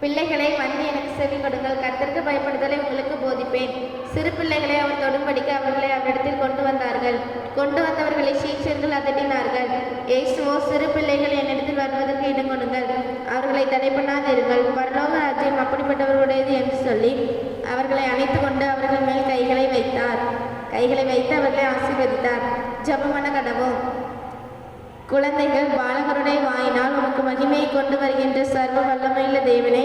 பிள்ளைகளை வந்து எனக்கு செவி கொடுங்கள். கர்த்தருக்கு பயப்படுதலை உங்களுக்கு போதிப்பேன். சிறு பிள்ளைகளை அவர் தொடும்படிக்கு அவர்களை அவரிடத்தில் கொண்டு வந்தார்கள். கொண்டு வந்தவர்களை சீஷர்கள் அதட்டினார்கள். இயேசுவோ, சிறு பிள்ளைகள் என்னிடத்தில் வருவதற்கு இடம் கொடுங்கள், அவர்களை தடை பண்ணாதிருங்கள், பரலோக ராஜ்யம் அப்படிப்பட்டவர்களுடையது என்று சொல்லி அவர்களை அணைத்து கொண்டு அவர்கள் மேல் கைகளை வைத்து அவர்களை ஆசீர்வதித்தார். ஜெபமன கடவோம். குழந்தைகள் பாலகருடைய வாயினால் உமக்கு மகிமையை கொண்டு வருகின்ற சர்வ வல்லமையுள்ள தேவனே,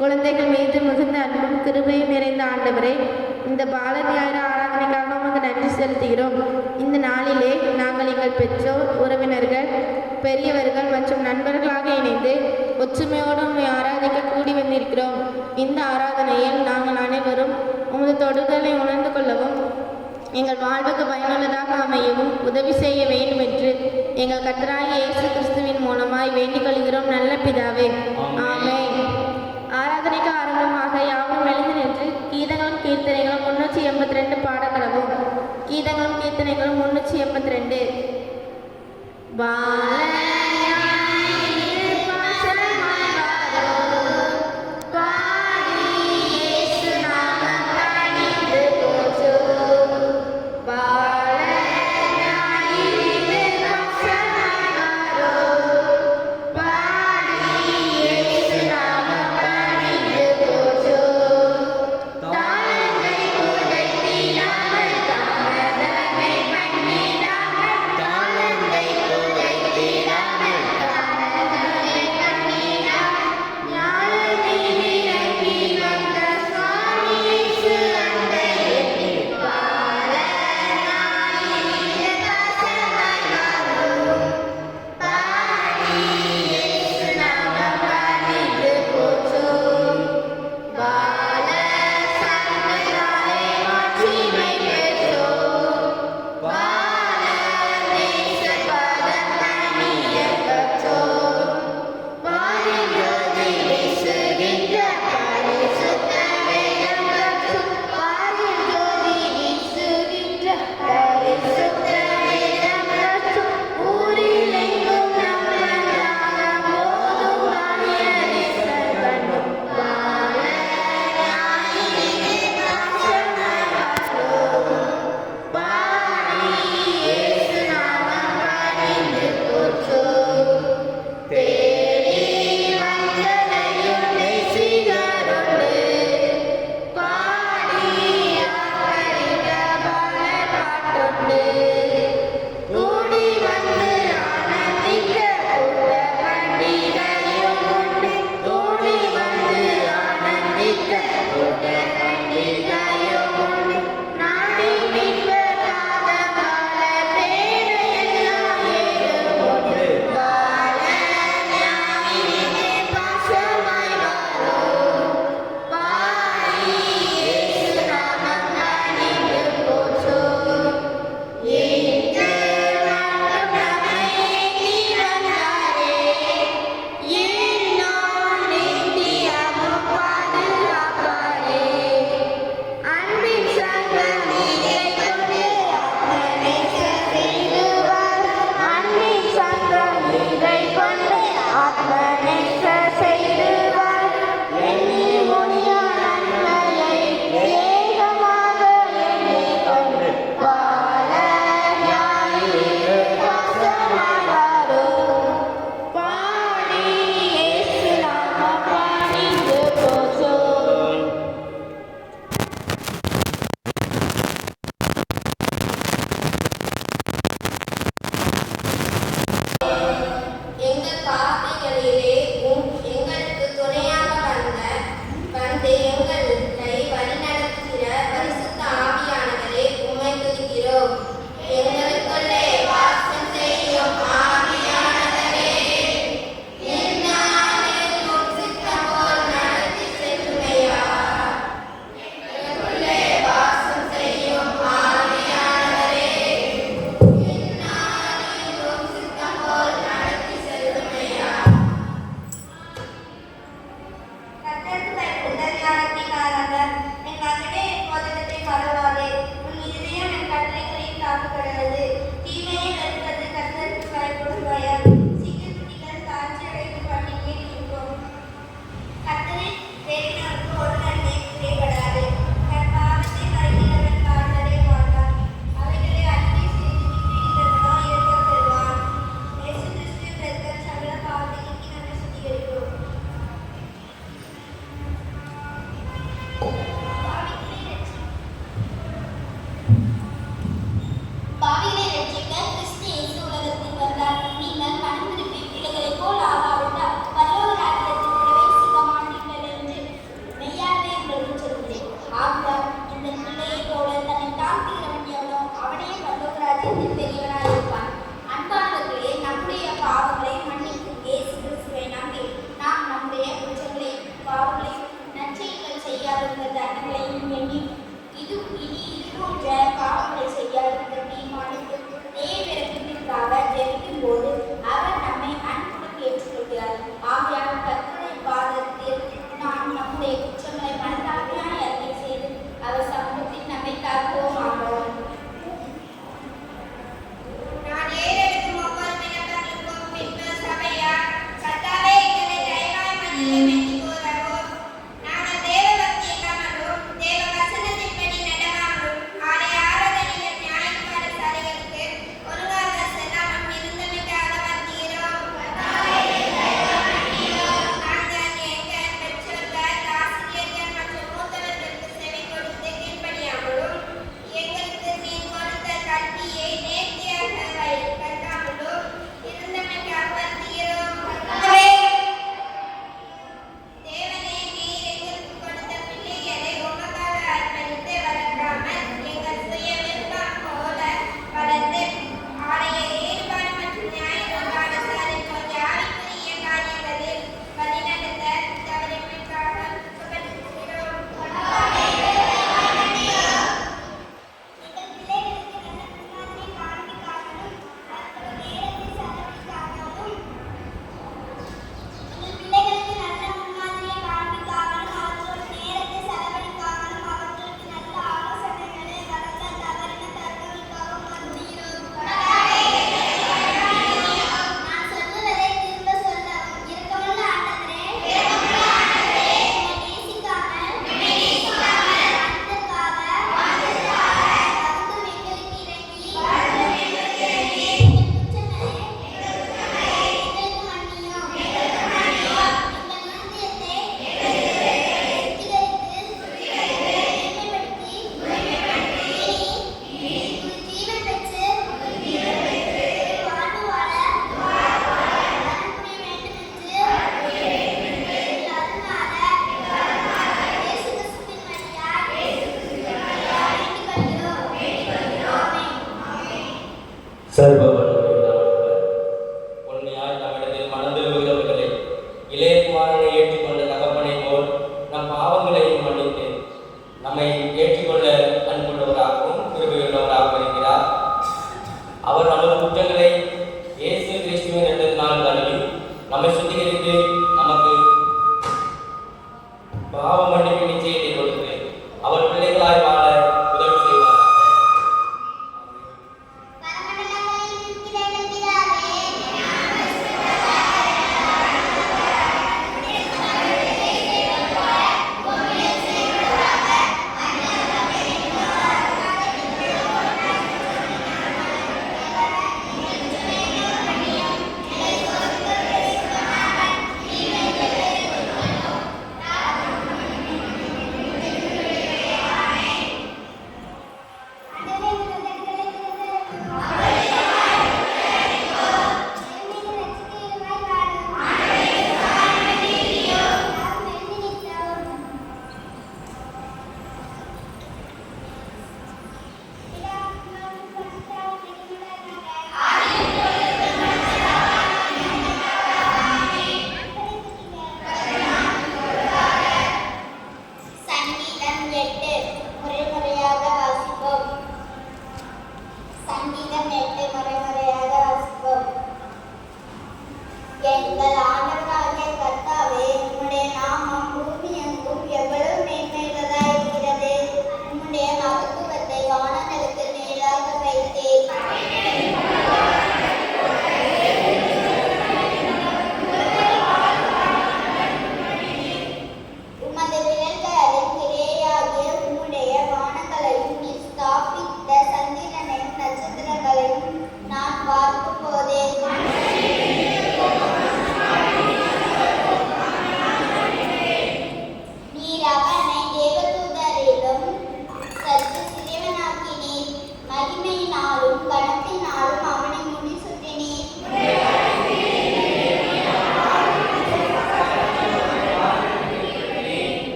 குழந்தைகள் மீது மிகுந்த அன்பும் கிருபையும் நிறைந்த ஆண்டவரே, இந்த பால ஞாயிறு ஆராதனைக்காக உமக்கு நன்றி செலுத்துகிறோம். இந்த நாளிலே நாங்கள் எங்கள் பெற்றோர், உறவினர்கள், பெரியவர்கள் மற்றும் நண்பர்களாக இணைந்து ஒற்றுமையோடு உம்மை ஆராதிக்க கூடி வந்திருக்கிறோம். இந்த ஆராதனையில் நாங்கள் அனைவரும் உமது தொடுதலை உணர்ந்து கொள்ளவும் எங்கள் வாழ்வுக்கு பயனுள்ளதாக அமையவும் உதவி செய்ய வேண்டும் என்று எங்கள் கர்த்தராகிய இயேசு கிறிஸ்துவின் மூலமாய் வேண்டிக் கொள்கிறோம் நல்ல பிதாவே, ஆமென். ஆராதனைக்கு ஆரம்பமாக யாவும் எழுந்து நின்று கீதங்களும் கீர்த்தனைகளும் 382 பாடக்கடவும். கீதங்களும் கீர்த்தனைகளும் 382. தாளந்தை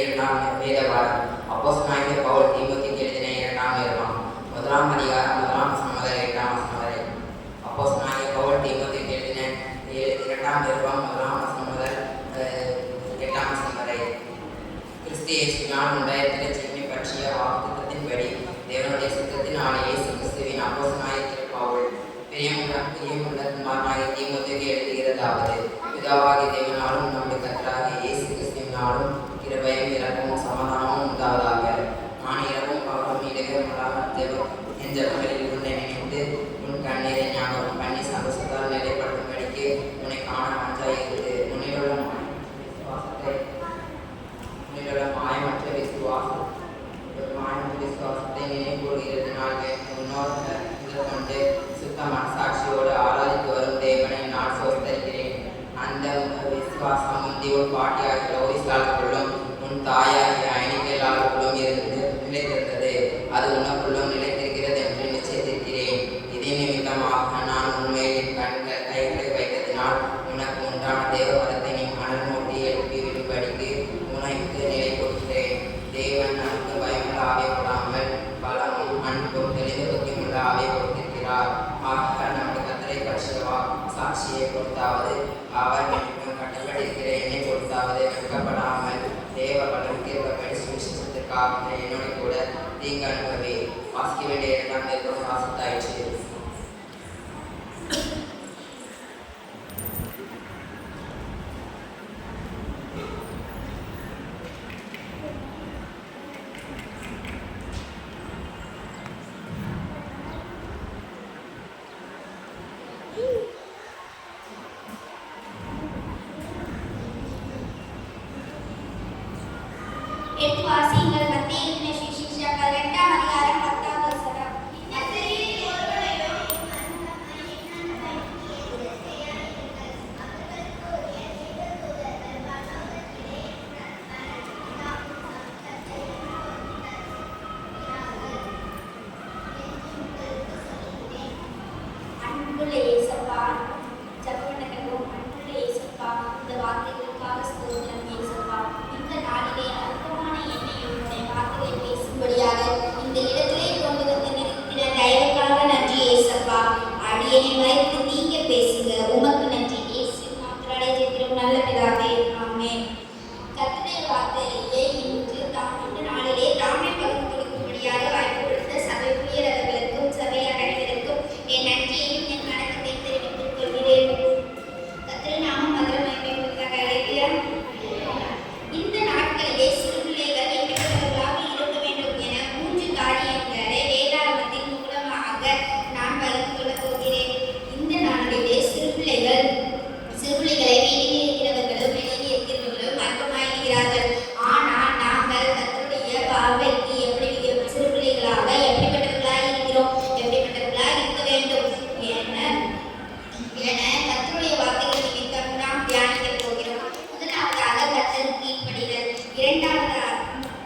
இரண்டாம் வேத பாடம். அப்போஸ்தலனாகிய பவுல் தீமோத்தேயுக்கு எழுதின இரண்டாம் நிருபம். 1 அதிகாரம் 1 வசனம் முதல் 8 வசனம் வரை. அப்போஸ்தலனாகிய பவுல் தீமோத்தேயுக்கு எழுதின இரண்டாம் நிருபம் 1 வசனம் முதல் 8 வசனம் வரை. கிறிஸ்து இயேசுவினால் உண்டாயிருக்கிற ஜீவனை பற்றிய வாக்குத்தத்தத்தின்படி தேவனுடைய சித்தத்தினாலே இயேசு கிறிஸ்துவின் அப்போஸ்தலனாகிய பவுல் பிரியமுள்ள குமாரனாகிய தீமோத்தேயுக்கு எழுதுகிறதாவது: பிதாவாகிய தேவனாலும் நம்முடைய கர்த்தராகிய இயேசு கிறிஸ்துவினாலும் கிருபையும் இரக்கமும் சமாதானமும் உண்டாவதாக. நான் இரவும் பகலும் இடைவிடாமல் என் ஜெபங்களில் உன்னை நினைத்து உன் கண்ணீரை ஞாபகம் பண்ணி சந்தோஷத்தால் நிலைப்படுத்தும்படிக்கு உன்னை காண மஞ்சாயிருந்து உன்னிலுள்ள மாயமற்ற விசுவாசத்தை நினைவுகூறுகிறதுனால் முன்னோர்கள் கொண்டு சுத்த மனசாட்சியோடு ஆராதித்து வரும் தேவனை நான் சோதரிக்கிறேன். அந்த விசுவாசம் முந்தியோர் பாட்டியாகிய லோயிஸ்லாளுக்குள்ளும் உன் தாயாகிய ஐனிகேலாளுக்குள்ளும் இருந்து நிலைத்திருந்தது. அது உனக்குள்ளும் நிலைத்திருக்கிறது என்று நிச்சயித்திருக்கிறேன். இதே நிமித்தமாக நான் உண்மையில் என் கைகளை வைத்ததினால் உனக்கு உண்டான தேவவரத்தை நீ மணல் மூட்டி எழுப்பி விடும்படிக்கு உனக்கு நிலை கொடுக்கிறேன். தேவன் நமக்கு பயமுள்ள ஆவை கொடாமல் பலமும் அன்பும் தெளிந்த புத்தியுள்ள ஆவை கொடுத்திருக்கிறார். ஆக நம்முடைய கர்த்தரை பற்றிய சாட்சியை கொடுத்தாவது அவர் கட்டப்பட்டிருக்கிற என்னை கொடுத்தாவது வெட்கப்படாமல் தேவ பலனுக்கு இருக்கப்படி சுவிசேஷத்திற்காக என்னோட கூட தீங்கு அனுபவி. வாசிக்க வேண்டிய 2ஆம் நிருபம் வாசித்தாயிற்று. எடுத்து வாசியுங்கள். மத்தேயு எழுதின சுவிசேஷம் 2ஆம் அதிகாரம் 10ஆம் வசனம். அன்புள்ள இயேசப்பா, ஜெபவண்ணங்களும் அன்புள்ள இயேசப்பா, இந்த வார்த்தைகளுக்காக ஸ்தோத்திரம் இயேசப்பா. இந்த நாளிலே அற்பமான எண்ணெயும் உடைய வார்த்தைகளை பேசும்படியாக இந்த இடத்திலே கொண்டு வந்து நிறுத்தின தயவுக்காக நன்றி இயேசப்பா. அடியனை மறைத்து நீங்க பேசுங்க. உமக்கு நன்றி. இயேசு நாமத்தினாலே ஜெபிக்கிறோம் நல்ல பிதாவே. ஆமென். கர்த்தருடைய வார்த்தையை இன்று இந்த நாளிலே தாமே பகிர்ந்து கொடுக்கும்படியாக வாய்ப்பு கொடுத்த சபை ஊழியர்களுக்கும் சபை அனைவருக்கும் என் நன்றியையும் என் வணக்கத்தையும் தெரிவித்துக் கொள்கிறேன். கர்த்தர் நாமம் மகிமைப்படுவதாக. அல்லேலூயா. இந்த நாட்களிலே சிறுபிள்ளைகள் எப்படிப்பட்டவர்களாக இருக்க வேண்டும் என 3 காரியங்களை வேதாகமத்தின் மூலமாக நான் பகிர்ந்து கொள்ளப் போகிறேன். இந்த நாளிலே சிறுபிள்ளைகளை வீட்டில் இருக்கிறவர்களும் வெளியில் இருக்கிறவர்களும் அற்பமாயிருக்கிறார்கள். ஆனால் நாங்கள் கர்த்தருடைய பார்வைக்கு எப்படி சிறுபிள்ளைகளாக எப்படிப்பட்டவர்களாக இருக்கிறோம், எப்படிப்பட்டவர்களாக இருக்க வேண்டும் என கர்த்தருடைய வார்த்தைகள் நிமித்தம் நாம் தியானிக்க போகிறோம். முதலாவதாக கர்த்தருக்கு கீழ்ப்படிதல்,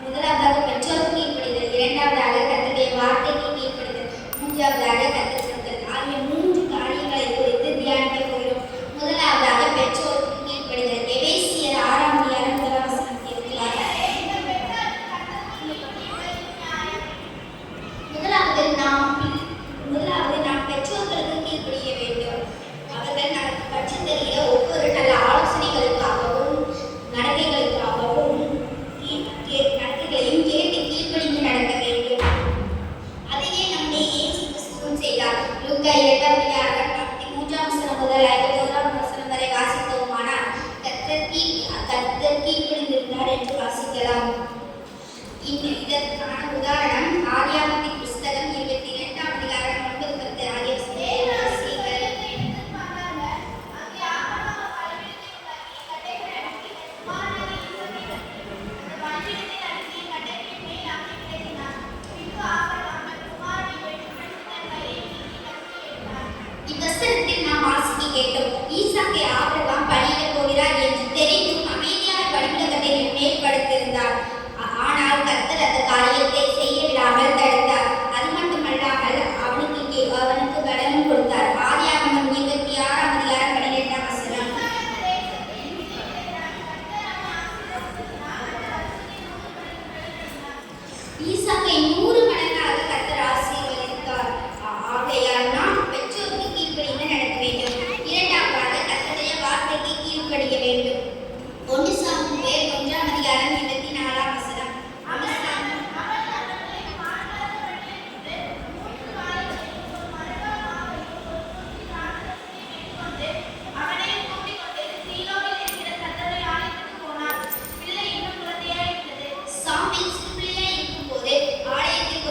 முதலாவதாக பெற்றோருக்கு கீழ்ப்படிதல், இரண்டாவதாக கர்த்தருடைய வார்த்தைக்கு கீழ்ப்படிதல், மூன்றாவதாக கர்த்தர் சொற்கள். ஆகிய 3 காரியங்களை குறித்து தியானிக்க போகிறோம். முதலாவதாக பெற்றோருக்கு கீழ்ப்படிதல். எபேசியர் 6ஆம் அதிகாரம் 1 வசனத்தை எடுத்துக்காட்டு. முதலாவது நாம் பெற்றோர்களுக்கு கீழ்ப்படிய வேண்டும். அவர்கள் நமக்கு கற்றுத்தருகிற ஒவ்வொரு நல்ல ஆலோசனைகளுக்காகவும் நடக்கைகளுக்காகவும் ஈசாக்கை 100 மடங்காக கர்த்தர் ஆசீர்வதித்தார். ஆகையால் நாம் பெற்றோருக்கு கீழ்ப்படிந்து நடக்க வேண்டும். இரண்டாவதாக கர்த்தருடைய வார்த்தைக்கு கீழ்ப்படிய வேண்டும். 1 சாமுவேல் 1ஆம் அதிகாரம் 24ஆம் வசனம். 1 சாமுவேல் சாமுவேல் சிறு பிள்ளையாய் இருக்கும்போது ஆலயத்திற்கு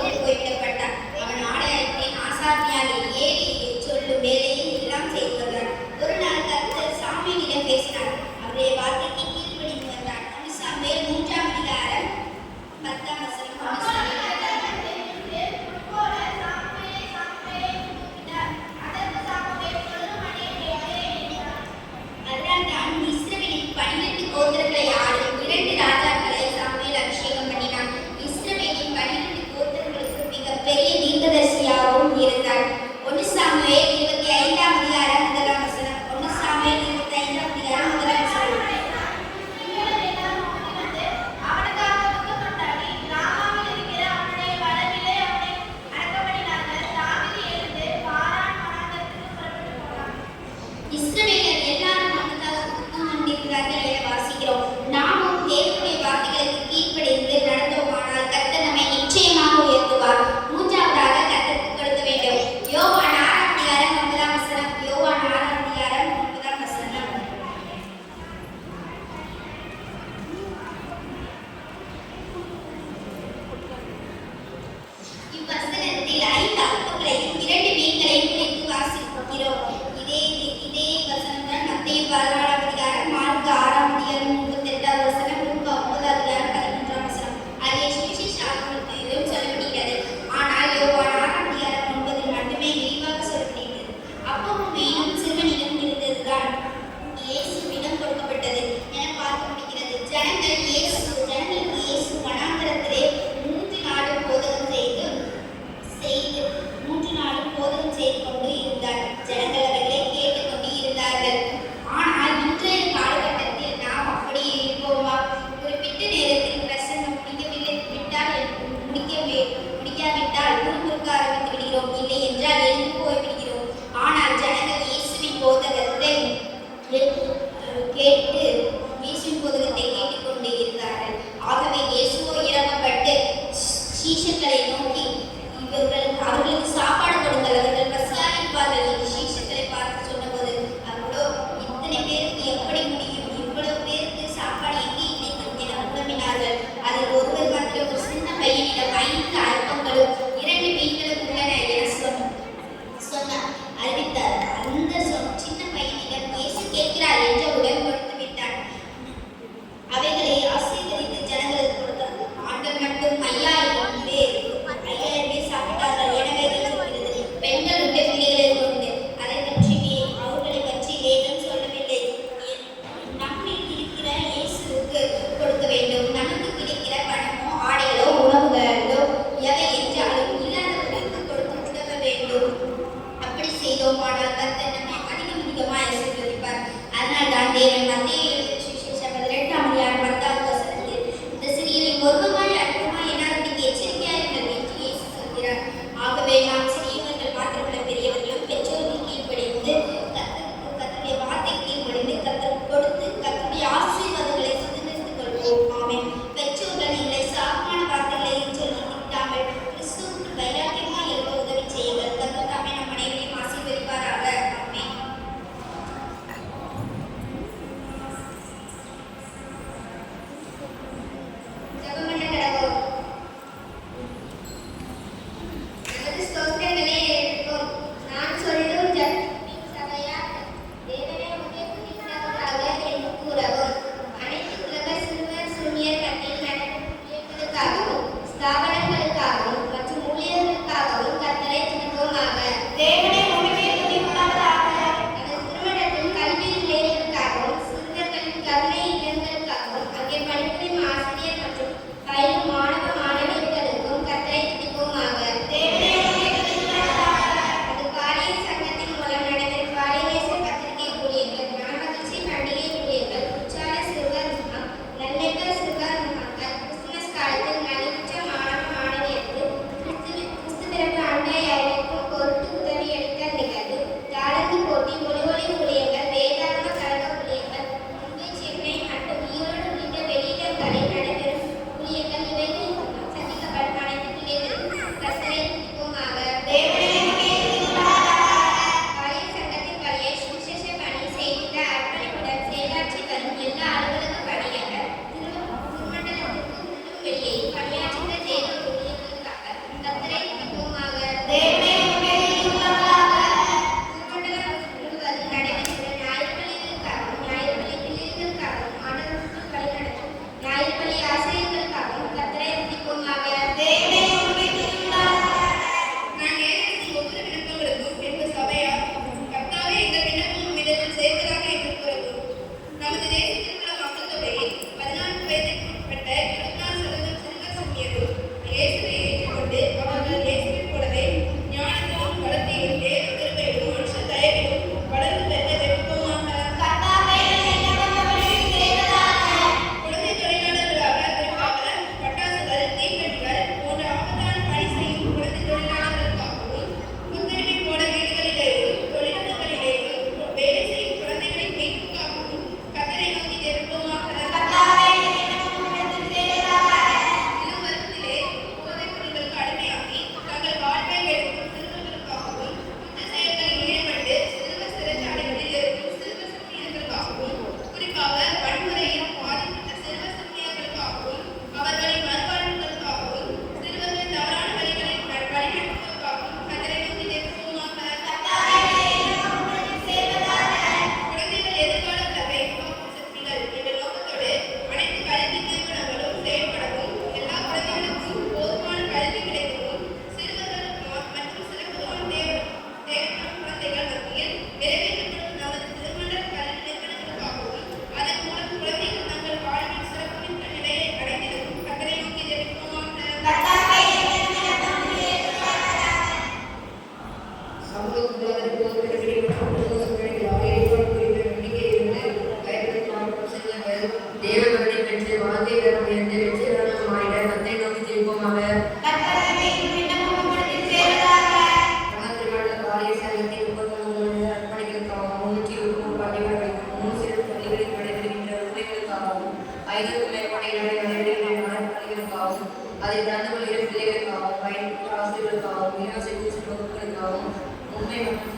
அதை தந்து கொள்கிற பிள்ளைகளுக்காகவும் பயன்படுத்த ஆசிரியர்களுக்காகவும் யூனிவர்சிட்டி வகுப்புகளுக்காகவும் உண்மை மற்றும்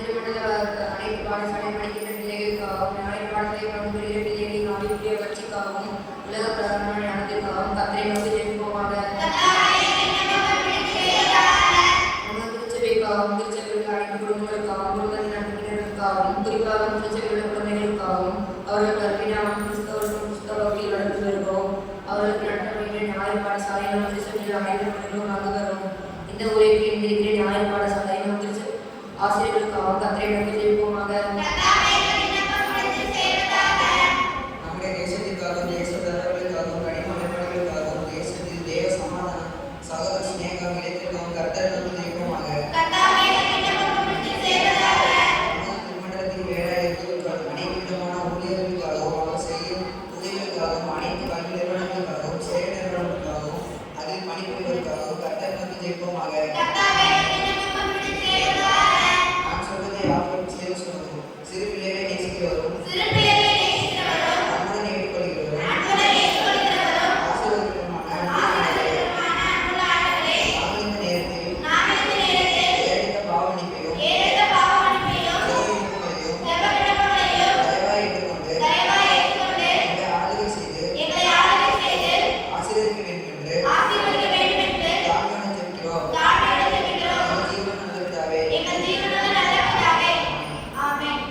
திருமண்டல அனைத்து பாடசாலை படிக்கின்ற பிள்ளைகளுக்காகவும் நாளை பாடத்தை பணிபுரிகிற பிள்ளைகளின் ஆவிக்குரிய வளர்ச்சிக்காகவும் உலக பிரதம ஞானத்திற்காகவும் கத்தரை நோக்கி ஜெபிப்போமாக. திருச்சபைக்காகவும் திருச்சபையில் அனைத்து குடும்பங்களுக்காகவும் குடும்பத்தின் நண்பர்களுக்காகவும் குறிப்பாக திருச்சபையுள்ள குழந்தைகளுக்காகவும் அவர்கள் கற்பினாலும் கிறிஸ்தவத்தில் வளர்த்து வருகிறோம். அவர்களுக்கு நடத்தப்படுகிற ஞாயிறு பாடசாலை நம் திருச்சபையில் அனைத்து குழந்தைகளும் அங்கு வரும். இந்த உரைக்கு இருந்திருக்கிற ஞாயிறு பாடசாலை நம் ஆசிரியர்களுக்காகவும் கத்தரை நோக்கி ஜெபிப்போமாக. நம்முடைய தேசத்திற்காகவும் தேச தலைவர்களுக்காகவும் கடின அமைப்புகளுக்காகவும் தேசத்தில் தேவ சமாதானம் சகோதர சிநேகம் இடைத்திற்காகவும் கர்த்தர் நோக்கி ஜெபிப்போமாக. திருமண்டலத்தில் வேலையாளர்களுக்காகவும் அனைத்து விதமான ஊழியர்களுக்காகவும் அவர் செய்யும் உதவிகளுக்காகவும் அனைத்து கல்வி நிறுவனங்களுக்காகவும் சேவை நிறுவனங்களுக்காகவும் அதில் பணிபுரிவதற்காகவும் கர்த்தர் நோக்கி ஜெபிப்போமாக. நான் சொல்வதை யாவரும் செய்து சொல்லுவோம். சிறு பிள்ளைகளை நேசிக்கிறவரும் அன்புடன் ஏற்றுக்கொள்கிறவரும் ஆசீர்வாதமான நாம் இந்த நேரத்தில் ஏறிட்ட பாவனிப்பையும் தயவாய் ஏற்றுக்கொண்டு எங்களை ஆளுகை செய்து ஆசீர்வதிக்க வேண்டும் என்று தாழ்மையுடன் ஜெபிக்கிறோம். எங்கள் ஜீவனுள்ள பிதாவே. ஆமென்.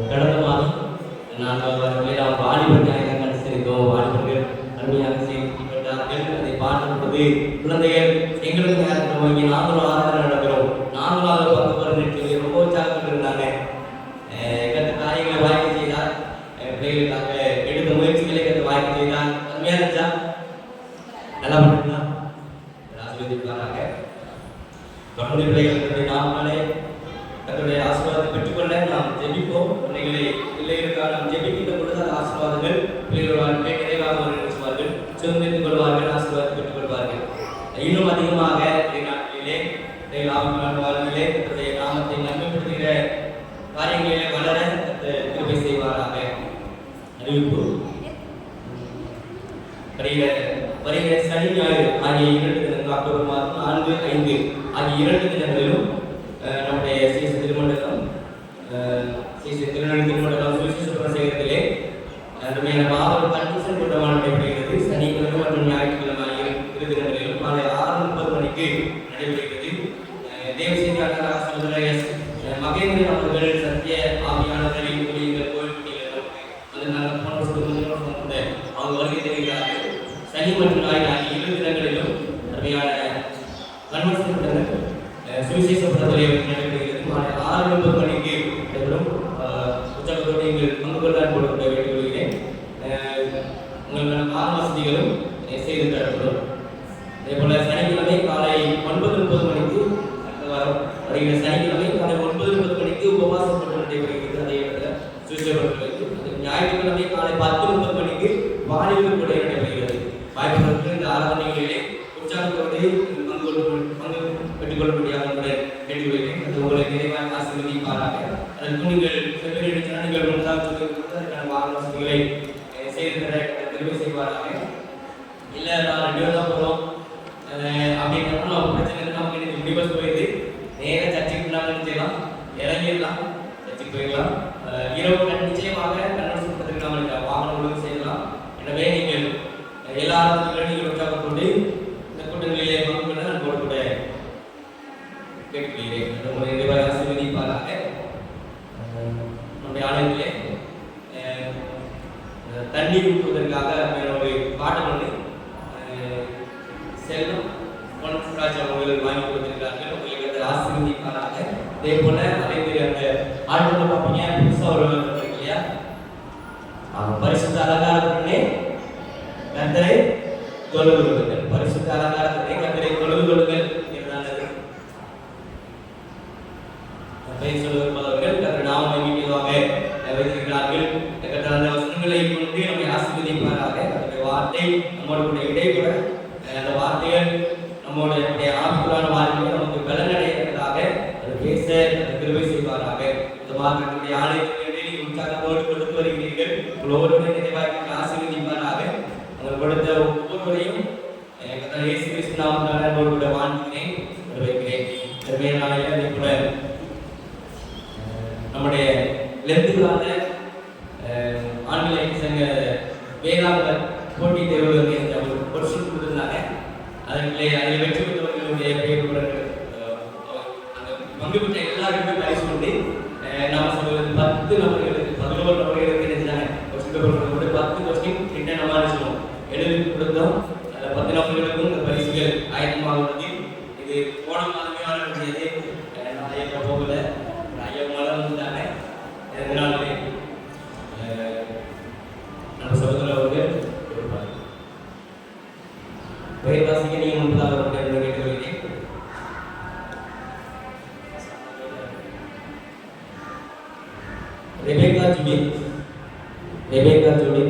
கடந்த மாதம் நாங்கள் வாலிபர் நாயகம் அனுசரித்தோம். வாலிபர்கள் அருமையாக செய்யப்பட்டார்கள். அதை பார்க்கும்போது குழந்தைகள் எங்களுக்கு நேரத்தில் வாங்கி நாங்களும் ஆராதனை நடக்கிறோம். நாங்களும் அதை பங்கு பெறுன்னு ரொம்ப உற்சாகப்பட்டு இருந்தாங்க. கற்ற காரியங்களை வாய்ப்பு செய்தால் பிள்ளைகளுக்காக எடுத்த முயற்சிகளை கற்று வாய்ப்பு செய்தால் அருமையாக இருந்துச்சா? நல்லா பண்ணுங்களா? ஆசீர்வதிப்பாராக. தொடர்ந்து பிள்ளைகளுடைய நாமங்களே தங்களுடைய ஆசீர்வாதத்தை பெற்றுக்கொள்ள நாம் ஜெபிப்போம். பிள்ளைகளுக்காக நாம் ஜெபிக்கின்ற பொழுது அந்த ஆசீர்வாதங்கள் பிள்ளைகள் வாழ்க்கை நிறைவாக நினைச்சுவார்கள், சுதந்திரித்துக் கொள்வார்கள், ஆசீர்வாதத்தை பெற்றுக் கொள்வார்கள். இன்னும் அதிகமாக நாட்டிலே வாழ்விலே தன்னுடைய நாமத்தை நன்மைப்படுத்துகிற காரியங்களிலே வளர கிருபை செய்வாராக. அறிவிப்பு வருகிற சனி ஞாயிறு ஆகிய 2 தினங்கள் அக்டோபர் அக்டோபர் மாதம் 4, 5 ஆகிய 2 தினங்களிலும் நம்முடைய ஸ்ரீ திருமண்டலம் சுவிசேஷ சேகரத்திலே மாபெரும் கன்வென்ஷன் கூட்டமாக நடைபெறுகிறது. சனிக்கிழமை மற்றும் ஞாயிற்றுக்கிழமை ஆகிய 2 தினங்களிலும் மாலை 6:30 மணிக்கு நடைபெறுகிறது. தேவசேரியான மகேந்திரன் அவர்கள் சத்திய ஆவியாளர்களின் ஊழியர்கள் கோயில்பட்டியில் அவங்க வருகை தெரிவிக்கிறார்கள். சனி மற்றும் ஞாயிறு ஆகிய 2 தினங்களிலும் அருமையான கன்வென்ஷன் கூட்டங்கள் சுவிசேஷ படத்திலே நடைபெறுகிறது. மாலை 6:30 மணிக்கு நடைபெறும். உற்சாகத்தோடு நீங்கள் பங்கு கொண்டாடி கொடுக்க வேண்டிக் கொள்கிறேன். உங்களுக்கான கால வசதிகளும் செய்து தரப்படும். அதேபோல சனிக்கிழமை காலை 9:30 மணிக்கு வாரம் வருகிற சனிக்கிழமை காலை 9:30 மணிக்கு உபவாச கூட்டம் நடைபெறுகிறது. அதே இடத்துல சுவிசேஷ ஞாயிற்றுக்கிழமை காலை 10:30 மணிக்கு வாலிபர் கூட நடைபெறுகிறது. வாய்ப்புகளுக்கு இந்த ஆராதனைகளிலே உற்சாகத்தோடு பங்கு பெற்றுக்கொள்ளும்படியாக கேட்டுக்கொள்கிறேன். அது உங்களை நிறைவாக ஆசீர்வதிப்பாராக. அதற்கு நீங்கள் நீங்கள் முன்னதாக அதற்கான வார வசதிகளை செய்து தர தெரிவு செய்வாராக. இல்லை நான் 2 தான் போகிறோம் அப்படின்னா நம்ம பிரச்சனை நமக்கு இன்னைக்கு முடிவஸ் போயிடுது. நேராக சர்ச்சைக்கு நாங்கள் செய்யலாம், இறங்கிடலாம், சர்ச்சைக்கு போயிடலாம். இரவு நிச்சயமாக கன்வென்ஷன் கூட்டத்துக்கு நாம் வாகனம் ஒழுங்கு செய்யலாம். எனவே நீங்கள் எல்லா ஆராதனைகளும் நீங்கள் உற்சாகத்தோடு இந்த கூட்டங்களிலே பங்கு கொள்ள நான் கூட கேட்கிறேன். உங்களை நிறைவாக ஆசீர்வதிப்பாராக. நம்முடைய ஆலயத்திலே தண்ணீர் ஊற்றுவதற்காக ஒரு பாடம் ஒன்று செல்வம் பொன்ராஜ் அவர்கள் வாங்கி கொடுத்திருக்கார்கள். உங்களுக்கு அதை ஆசீர்வதிப்பாராக. அதே போல அதே மாதிரி அந்த ஆட்கள் பார்ப்பீங்க புதுசாக வருவாங்க இல்லையா, பரிசுத்த அலங்காரத்தினே கர்த்தரை தொழுது கொள்ளுங்கள். பரிசுத்த அலங்காரத்தினே கர்த்தரை தொழுது கொள்ளுங்கள் என்றானது சொல்லுவர்கள் கர்த்தர் நாம நம்பிக்கையாக வைத்திருக்கிறார்கள். அந்த வசனங்களை கொண்டு நம்மை ஆசீர்வதிப்பாராக. அந்த வார்த்தை நம்மோட கூட இடைப்பட அந்த வார்த்தைகள் நம்முடைய ஆவிக்குள்ளான வாழ்க்கையை நமக்கு பலனடைகிறதாக அது பேச கிருபை செய்வாராக. இந்த வார்த்தைகளுடைய ஆலயத்திலே நீங்கள் உற்சாகத்தோடு கொடுத்து வருகிறீர்கள். உங்களோடு நிறைவாக ஆசீர்வதிப்பாராக. அவர் கொடுத்த ஒவ்வொருவரையும் இயேசு கிறிஸ்து நாமத்தினாலே கூட வாழ்த்துகிறேன், வைக்கிறேன். திறமையான அதே போல நம்முடைய லெத்துக்கான ஆங்கில சங்க வேதாந்த போட்டி தேர்வு ஒரு சொல் கொடுத்திருந்தாங்க. அதில் வெற்றி பெற்றவர்களுடைய பெயர்களுடன் அந்த பங்கு பெற்ற எல்லாருக்குமே பரிசு உண்டு. நம்ம சொல்வது 10 நபர்களுக்கு 11 நபர்களுக்கு நினைச்சாங்க ஒரு 10 கொஸ்டின் கிட்ட நம்ம சொல்லுவோம் எழுதி கொடுத்தோம். அந்த 10 நபர்களுக்கும் இந்த பரிசுகள் ஆயத்தமாக உள்ளது. இது போன மாதமே வரக்கூடியது. ஐயா போகல, ஐயா மழை வந்துட்டாங்க. இதனாலே நம்ம சகோதரர் அவர்கள் வைராசிக்க நீங்கள் முன்பதாக கேட்டுக்கொள்கிறேன். ரெபேக்கா ஜூடி,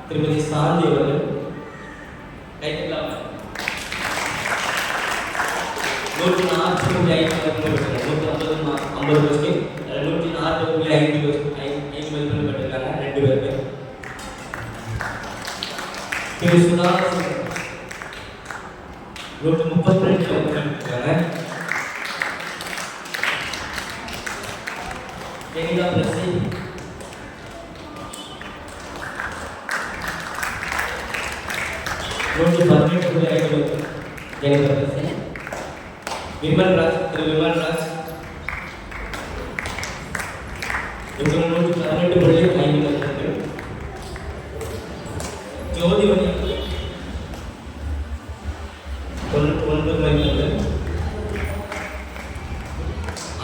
திருமதி சாந்தி அவர்கள் கைத்தலாம் 145 கொஸ்டின் 140.5 மதிப்பெண் பெற்றிருக்காங்க 2 பேருக்கு. திரு சுதாகர் 132 பெற்றிருக்காங்க. ஜெனிகா பிரசி 118.5 ஜெனிகா பிரசி. விமல் ராஜ், திரு விமல் ராஜ் 118.5 மதிப்பெண்கள். ஜோதிமணி 99 மதிப்பெண்கள்.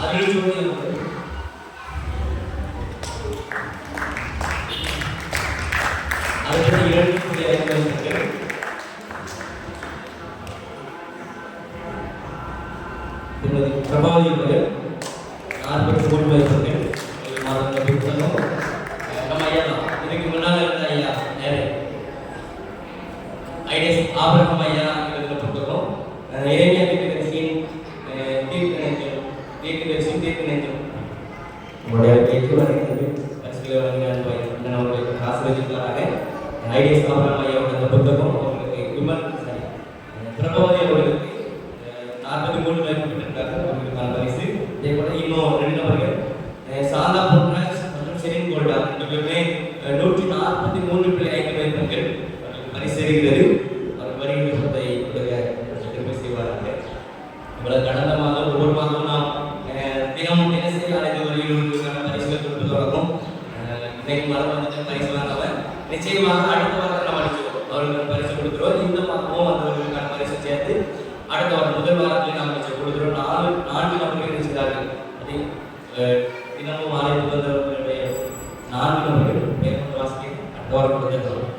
அருள் ஜோதி அவர்கள் 62.5 மதிப்பெண்கள். திருமதி பிரபாவதி அவர்கள் 43 மதிப்பெண்கள். புத்தகம் நம்ம ஐயா தான், இதுக்கு முன்னால் இருந்த ஐயா நேரே ஐடிஎஸ் ஆபரகம் ஐயா எழுதின புத்தகம் இறைமையா தீர்க்கதரிசியின் தீர்க்க நெஞ்சம் உங்களுடைய பேச்சு வழங்கினது பரிசுகளை வழங்கின அவர்களுக்கு ஆசீர்வதிப்பாராக. ஐடிஎஸ் ஆபரகம் ஐயாவோட அந்த புத்தகம் அவர்களுக்கு பிரபவதி அவர்களுக்கு 43 பெற்றிருக்கிறார்கள். அவர்களுக்கான பரிசு. இதே போல இன்னும் 2 நபர்கள் சாந்தா பொன்ராஜ் மற்றும் செரின் கோல்டா 2 பேருமே 143.5 மதிப்பெண்கள் பரிசு இருக்கிறது. அவர் வருகிறதை திரும்ப செய்வார்கள். இவ்வளவு கடந்த மாதம் ஒவ்வொரு மாதமும் நாம் தினமும் தினசரி அனைத்து வரிகளுக்கான பரிசுகள் கொடுத்து தொடங்கும். இன்னைக்கு மரம் வந்து பரிசு வாங்காமல் நிச்சயமாக அடுத்த வாரத்தில் நம்ம அடிச்சிருக்கோம். அவர்களுக்கு பரிசு கொடுக்குறோம். இந்த மாதமும் அவர்களுக்கான பரிசு சேர்த்து அடுத்த வாரம் முதல் வாரத்தில் நாம் கொடுக்குறோம். 4 நபர்கள் இருக்கிறார்கள். அதே தினமும் ஆலயத்துக்கு வந்தவர்களுடைய 4 நபர்கள் மேற்கொண்டு வாசிக்க அடுத்த வாரம் கொடுத்துருக்கிறோம்.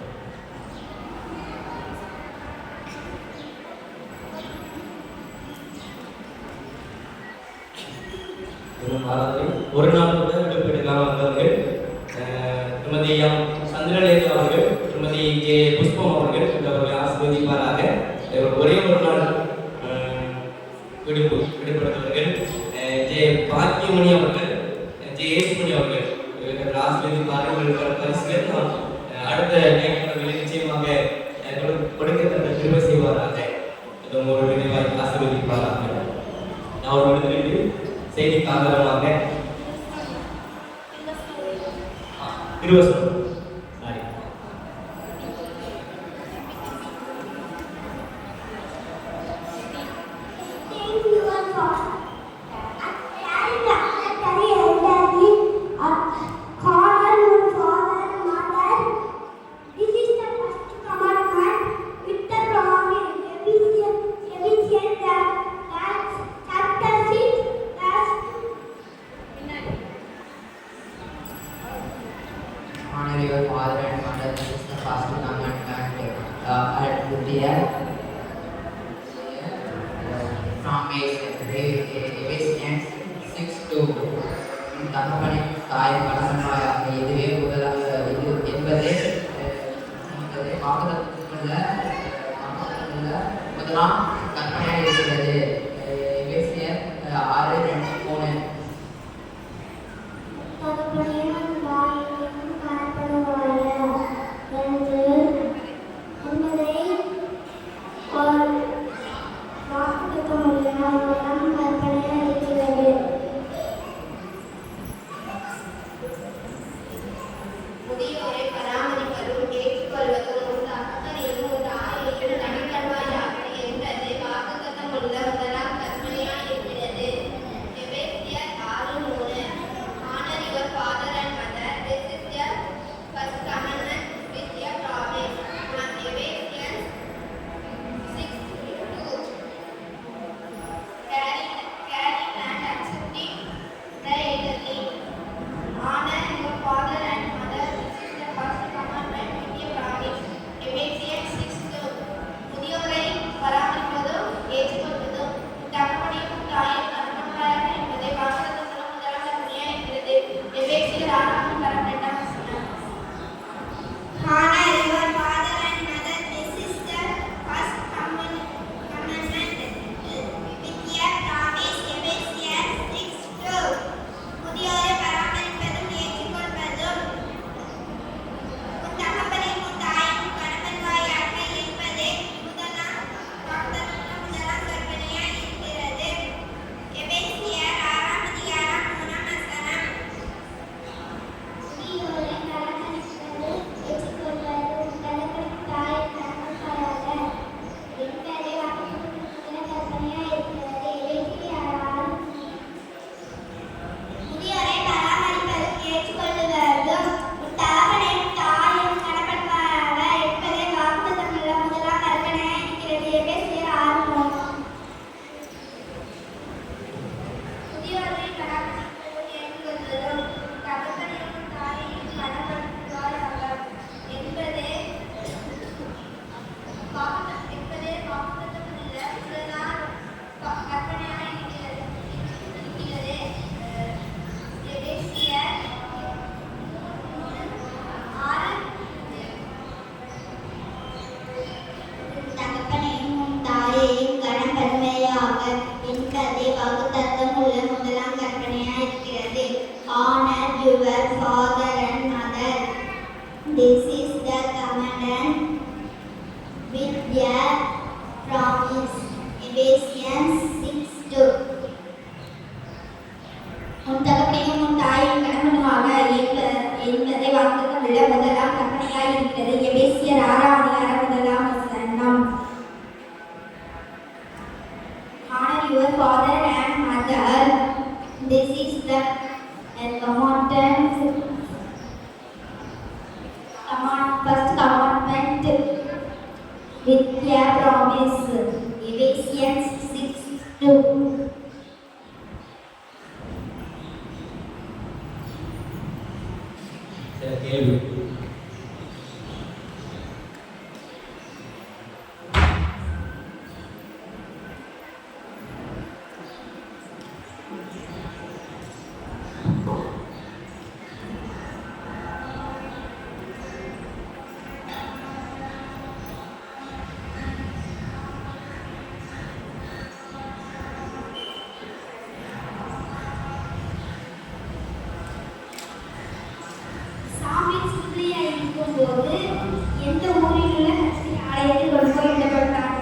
ஒரு நாள் கூட விடுப்பெடுக்காமல் வந்தவர்கள் திருமதி எம் சந்திரலேகா அவர்கள், திருமதி ஜே புஷ்பம் அவர்கள் அவர்களை ஆசீர்வதிப்பாராக. ஒரே ஒரு நாள் விடுபடுத்தவர்கள் ஜே பாக்கியமணி அவர்கள், ஜே ஏசுமணி அவர்கள் இவர்கள் ஆசீர்வதிப்பார்கள். இவர்களுக்கான பரிசுகள் நாம் அடுத்த ஞாயிற்றுக்கிழமையில் நிச்சயமாக கொடுக்க திரும்ப செய்வாராக. ஒரு விரைவாக ஆசீர்வதிப்பாராக. அவர்களுக்கு செய்தி காரணமாக திருவசனம் honor your father and mother. This is the first commandment at Buddha. From Ephesians 6:2. தகப்பனை தாய் கடமையாக இதுவே முதலாக இது என்பதே வாக்குதத்தமுள்ள முதலாம் கற்பனையாக இருக்கிறது. எபேசியர் 6:3. முதியோரை பராமரிப்பதும் ஏற்றுக்கொள்வதும் உன் தகப்பனையும் உன் தாயையும் நடுக்கல்வாயாக என்பது வாக்குத்தத்தமுள்ள promise. Ephesians 6:2. உன் தகப்பனையும் உன் தாயையும் கணவனுமாக என்பதை வாக்குள்ள முதலாம் கற்பனையாய் இருக்கிறது. எபேசியர் 6:1 Honor your father and mother. This is the first commandment with a promise. Ephesians 6:2. சில கேள்வி. சாமியல் சிறுபிள்ளையாய் இருக்கும்போது எந்த ஊரில் உள்ள கர்த்தருடைய ஆலயத்தில் கொண்டு போய் விடப்பட்டார்?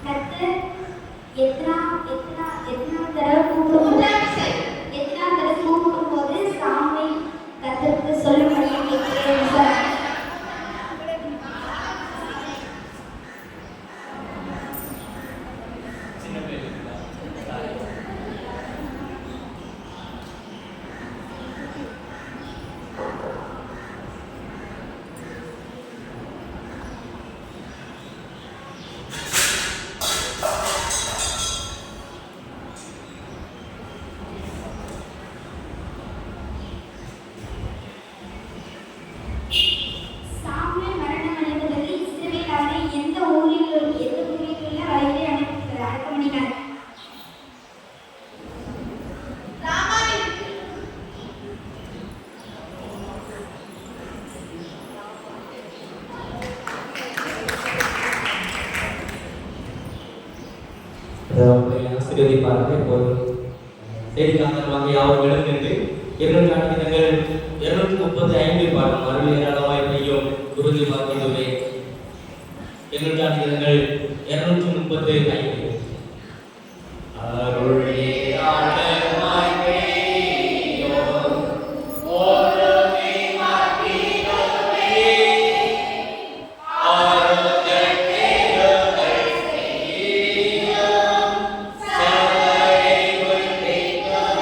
கர்த்தர் எத்தனாம் தடவை கூப்பிடும்போது சாமுவேல் கர்த்தருக்கு சொல்லும்படியாக கேட்கிறேன் சார். சாமுவேல் மரணம் அடைந்தது. இஸ்ரவேல் அவனை எந்த ஊரில் உள்ள வலையிலே அடக்கம் பண்ணினார்? ஆசீர்வதிப்பார்கள். இப்போது செய்திக்காரமாக யாவும் எழுந்திருந்து 235 பாடம் அருள் ஏராளமாய் பெய்யும் குருதி வாக்கியதுவே 235 அருள் ஏராளமாய் பெய்யும் குருதி வாக்கியதுவே Amen.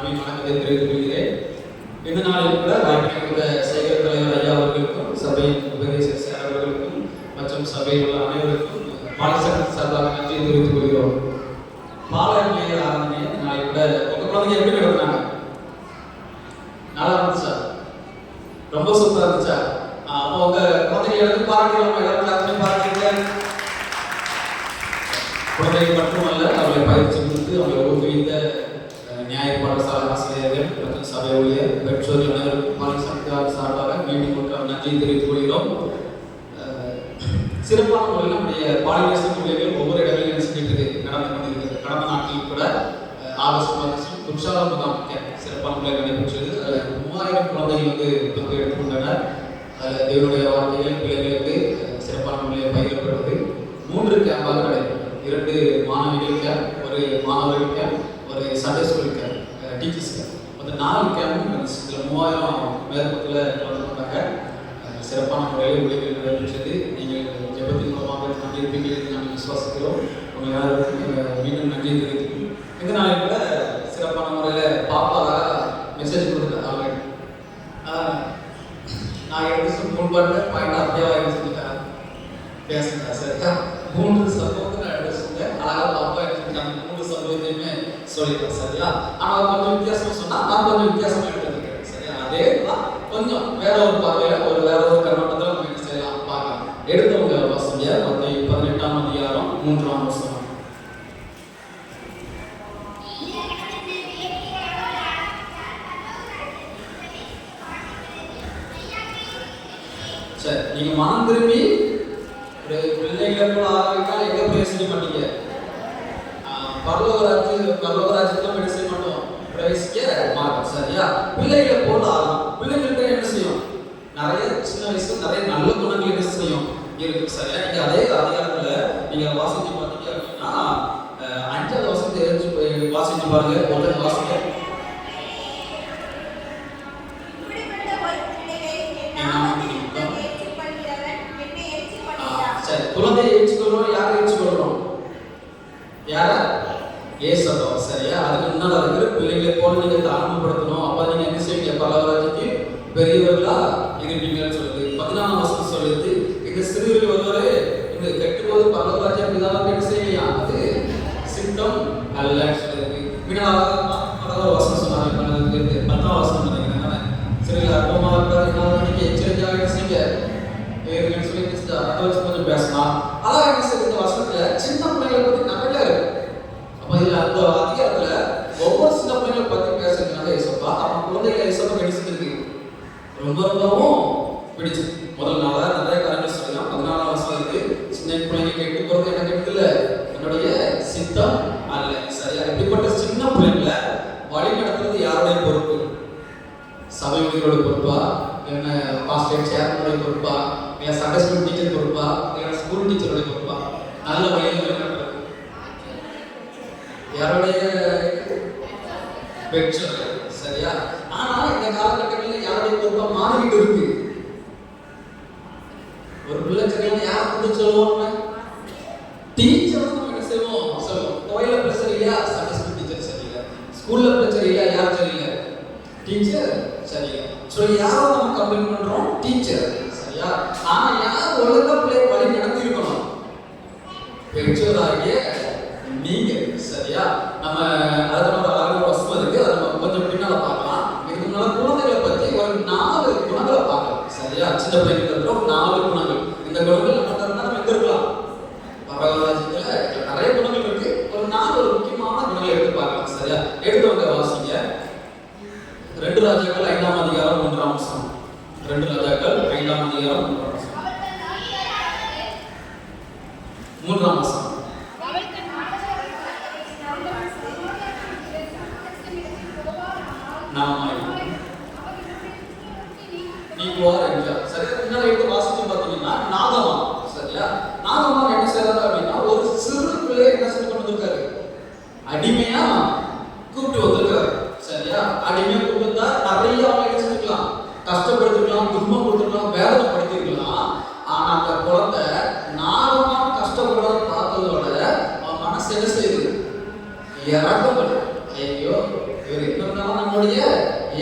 அன்பின் வணக்கத்தை தெரிவித்துக் கொள்கிறேன். இந்த நாளில் கூட வாய்ப்பு சேகர தலைவர் ஐயா அவர்களுக்கும் சபையின் உபதேச அவர்களுக்கும் மற்றும் சபையில் உள்ள அனைவருக்கும் பாலசக்தி சார்பாக நன்றியை தெரிவித்துக் கொள்கிறோம். பாலர் மேயர் ஆரம்பி இந்த நாளில் கூட உங்க குழந்தைங்க எப்படி நடத்தினாங்க? நல்லா இருந்துச்சா? ரொம்ப சூப்பரா இருந்துச்சா? அப்போ உங்க குழந்தைகளுக்கு பாராட்டுகள் எல்லாரும் பாராட்டுகள். குழந்தைகள் மட்டுமல்ல, அவர்களை பயிற்சி கொடுத்து அவர்களை ஊக்குவித்த நியாய பாடசாலை ஆசிரியர்கள் மற்றும் சபை ஊழியர் பெற்றோர்கள் அனைவருக்கும் பாலசக்தி சார்பாக மீண்டும் நன்றி தெரிவித்துக் கொள்கிறோம். சிறப்பான முறையில் நம்முடைய பாலினேச பிள்ளைகள் ஒவ்வொரு இடங்களிலும் செஞ்சுட்டு நடந்து கொண்டிருக்கிறது. கடந்த நாட்களில் கூட ஆகஸ்ட் மாதம் துர்ஷாலா முகாம் சிறப்பான முறையில் நடைபெற்றது. 3000 குழந்தைகள் எடுத்துக்கொண்டனர். அதில் தேவனுடைய வார்த்தைகள் பிள்ளைகளுக்கு சிறப்பான முறையில் பயிரப்பட்டது. 3 கேம்பாக நடைபெற்றது. 2 மாணவிகள் கேம்ப், ஒரு மாணவர்கள் கேம்ப், ஒரு Sunday school camp, teachers camp. மொத்தம் 4 கேம்ப் நடந்துச்சு. இதில் 3000 மேற்பத்தில் கலந்து கொண்டாங்க. சிறப்பான முறையில் உழைப்பு நடைபெற்றது. நீங்கள் ஜெபத்தின் மூலமாக நன்றியிருப்பீர்கள் என்று நாங்கள் விசுவாசிக்கிறோம். உங்கள் யாருக்கும் மீண்டும் நன்றி தெரிவித்துக்கிறோம். இந்த நாளில் கூட சிறப்பான முறையில் பாப்பாவாக மெசேஜ் கொடுத்துருக்காங்க. நான் எடுத்து முன்பாட்டு பாயிண்ட் அப்படியே செஞ்சுட்டேன் பேசுங்க. சரியா? 3 சம்பவத்தை நான் எடுத்து சொன்னேன். அழகாக பாப்பா எடுத்துக்கிட்டாங்க. 3 சம்பவத்தையுமே சொல்லிட்டேன். சரியா? ஆனால் கொஞ்சம் வித்தியாசமாக சொன்னால் நான் கொஞ்சம் வித்தியாசமாக எடுத்துக்கிறேன். சரியா? அதே தான் கொஞ்சம் வேற ஒரு பார்வையில் வேற ஒரு கண்ணோட்டத்தில் நம்ம என்ன செய்யலாம் பார்க்கலாம். எடுத்தவங்க வாசிங்க. மத்தேயு 18ஆம் அதிகாரம் 3ஆம் வசனம். சரி, நீங்க மனம் திரும்பி ஒரு பிள்ளைகளை போல ஆரம்பிக்கலாம். எங்க போய் செய்ய மாட்டீங்க? பரலோகராஜ்யத்துல போய் செய்ய மாட்டோம். பிரவேசிக்க மாட்டோம். சரியா? பிள்ளைகளை போல ஆகும். பிள்ளைங்களுக்கு என்ன செய்யும்? நிறைய சின்ன வயசுல நிறைய நல்ல குணங்கள் என்ன செய்யும் இருக்கு. சரியா? நீங்க அதே அதிகாரத்துல நீங்க வாசிச்சு பார்த்தீங்க அப்படின்னா 5வது வசனத்தை எடுத்து வாசிச்சு பாருங்க. ஒருத்தர் வாசிக்க சரி, குழந்தையை ஏற்றுக்கொள்றோம். யாரை ஏற்றுக்கொள்றோம்? யார? ஏசப்பா. சரியா? அதுக்கு முன்னால் இருக்கிற பிள்ளைகளை போல நீங்க தாழ்மைப்படுத்தணும். அப்ப நீங்க என்ன செய்வீங்க? பரலோகராஜ்யத்தில் பெரியவர்களா இருப்பீங்கன்னு சொல்லுது. 14ஆம் வசனம் சொல்லுது, இந்த சிறுவர்கள் ஒருவரு இந்த கெட்டும்போது பரலோகராஜ்யம் பிதாவுக்கு என்ன செய்யலையா? அது சித்தம் அல்லன்னு சொல்லுது. பின்னால வசனம் சொன்னாங்க. 10ஆம் வசனம் நினைக்கிறேன். சிறுவர்கள் அற்பமாக இருக்கிறார். நீங்க எச்சரிக்கையாக என்ன செய்ய வேறுன்னு சொல்லி அதை வச்சு கொஞ்சம் பேசலாம். அதான் என்ன செய்யுது? இந்த வசனத்துல சின்ன பிள்ளைகளை பத்தி நிறைய இருக்கு. அப்ப இதுல அந்த அதிகாரத்துல ஒவ்வொரு சின்ன பிள்ளைகளை பத்தி பேசுறதுனால ஏசப்பா அவன் குழந்தைகளை ஏசப்பா பிடிச்சிருக்கு. ரொம்பவும் பிடிச்சு முதல் நாளா நிறைய காரணங்கள் சொல்லலாம். 14ஆம் வசனத்துக்கு சின்ன பிள்ளைங்க கெட்டு போறது எனக்கு கெட்டுல என்னுடைய சித்தம் அல்ல. சரியா? இப்படிப்பட்ட சின்ன பிள்ளைங்களை வழி நடத்துறது யாருடைய பொறுப்பு? சபை ஊழியரோட பொறுப்பா? என்ன பாஸ்டர் சேர்மனுடைய பொறுப்பா? இல்ல சண்டே ஸ்கூல் டீச்சர் பொறுப்பா? இல்ல ஸ்கூல் டீச்சருடைய பொறுப்பா? நல்ல வழியில் நடக்கிறது யாருடைய? பெற்றோர். சரியா? ஆனா இந்த காலகட்டங்களில் யாருடைய பொறுப்பா மாறிக்கிட்டு இருக்கு? ஒரு பிள்ளை சரியான யார் வந்து சொல்லுவாங்க? டீச்சர் நம்ம என்ன செய்வோம்? சொல்லுவோம். கோயில பிரச்சனை இல்லையா? சண்டே ஸ்கூல் டீச்சர் சரியில்லை. ஸ்கூல்ல பிரச்சனை இல்லையா? யார் சரியில்லை? டீச்சர் சரியில்லை. ஸோ யாரை நம்ம கம்ப்ளைண்ட் பண்றோம்? டீச்சர். சரியா? ஆனா யார் ஒழுங்கா பிள்ளை வழி நடத்தி இருக்கணும்? பெற்றோராகிய நீங்க. சரியா? நம்ம அதனோட அழகான வசனம் இருக்கு. அதை நம்ம கொஞ்சம் பின்னால பார்க்கலாம். இதுக்கு முன்னால குழந்தைகளை பத்தி ஒரு 4 குணங்களை பார்க்கலாம். சரியா? சின்ன பிள்ளைங்க இருக்கிற ஒரு 4 குணங்கள். இந்த குணங்கள் நம்ம நம்ம எங்க இருக்கலாம்? பரவராஜ்யத்துல நிறைய குணங்கள் இருக்கு. ஒரு 4 முக்கியமான குணங்களை எடுத்து பார்க்கலாம். சரியா? எடுத்தவங்க வாசிங்க. 2 ராஜாக்கள் 5ஆம் அதிகாரம் 3ஆம் வசனம். 2 ராஜாக்கள் 5ஆம் அதிகாரம் 3ஆம் வசனம். 3ஆம் வசனம். நீக்குவார் என்றார். சரியா? பின்னால எடுத்து வாசிச்சு பார்த்தீங்கன்னா நாகமான். சரியா? நாகமான் என்ன செய்யறாரு அப்படின்னா ஒரு சிறு பிள்ளையை என்ன செஞ்சு கொண்டு வந்திருக்காரு? அடிமையா கூப்பிட்டு வந்திருக்காரு. சரியா? அடிமையா கூப்பிட்டு வந்தா நிறைய அவங்க என்ன செஞ்சுக்கலாம்? கஷ்டப்படுத்திருக்கலாம், துன்பம் கொடுத்துருக்கலாம், வேதனைப்படுத்திருக்கலாம். ஆனா அந்த குழந்தை நாகமான் கஷ்டப்படுறத பார்த்ததோட அவன் மனசு என்ன செய்யுது? இறக்கப்படும். ஐயோ இவர் என்ன இருந்தாலும் அதனுடைய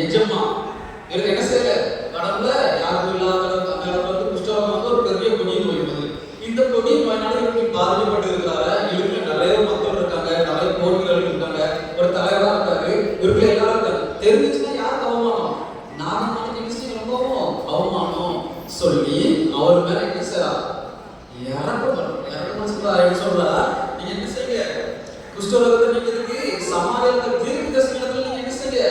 எஜமா. இவருக்கு என்ன செய்யல, கடவுள யாருக்கும் இல்லாத அந்த அளவுக்கு குஷ்டரோகம் வந்து ஒரு பெரிய கொடிய நோய் வந்தது. இந்த கொடிய நோயினால இவருக்கு பாதிக்கப்பட்டு இருக்கிறாரு. இவருக்கு நிறைய மக்கள் இருக்காங்க, நிறைய போர்வீரர்கள் இருக்காங்க, ஒரு தலைவரா இருக்காரு, இவருக்கு எல்லாரும் இருக்காங்க. தெரிஞ்சுச்சுன்னா யாருக்கு அவமானம், நானும் நினைச்சு ரொம்பவும் அவமானம் சொல்லி அவர் மேல என்ன செய்யறா, இறக்கம் சொல்றா. நீங்க என்ன செய்ய, குஷ்டரோகத்தை நீங்கிறதுக்கு சமாதானத்தை தீர்க்க தரிசனத்துல நீங்க என்ன செய்ய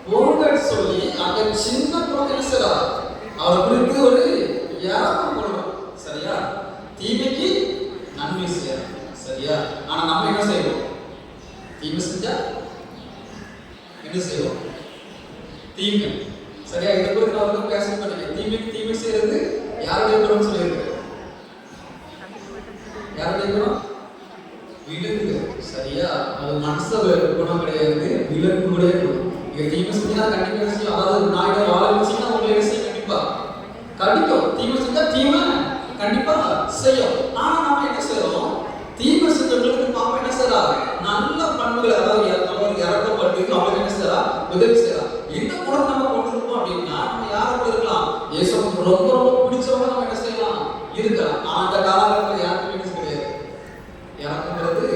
போங்க சொல்லி அந்த சின்ன குழந்தை என்ன செய்யறா, அவர் குறித்து ஒரு இறக்கம் கொள்ளும். சரியா, தீமைக்கு நன்மை செய்ய. சரியா, ஆனா நம்ம என்ன செய்வோம், தீமை செஞ்சா என்ன செய்வோம், தீமை. சரியா, இதை குறித்து நான் வந்து பேச மாட்டேங்க. தீமைக்கு தீமை செய்யறது யாருடைய குணம் சொல்லியிருக்கு, யாருடைய குணம், விலங்கு. சரியா, அது மனச குணம் கிடையாது, விலங்குடைய குணம். இங்க தீமை செஞ்சா கண்டிப்பா செய்யும். அதாவது நாயோட வாழை வச்சுன்னா உங்களை என்ன செய்ய, கண்டிப்பா கடிக்கும். தீமை செஞ்சா தீமை கண்டிப்பா செய்யும். ஆனா நம்ம என்ன செய்யறோம், தீமை செஞ்சவங்களுக்கு பாப்பா என்ன செய்யறா, நல்ல பண்புகளை, அதாவது இறக்கப்பட்டு அவங்களுக்கு என்ன செய்யறா, உதவி செய்யறா. இந்த குணம் நம்ம கொண்டு இருக்கோம் அப்படின்னா நம்ம யாருக்கு இருக்கலாம், இயேசுவுக்கு ரொம்ப ரொம்ப பிடிச்சவங்க நம்ம என்ன செய்யலாம், இருக்கலாம். ஆனா அந்த காலகட்டத்தில் யாருக்கும் என்ன கிடையாது, இறக்குங்கிறது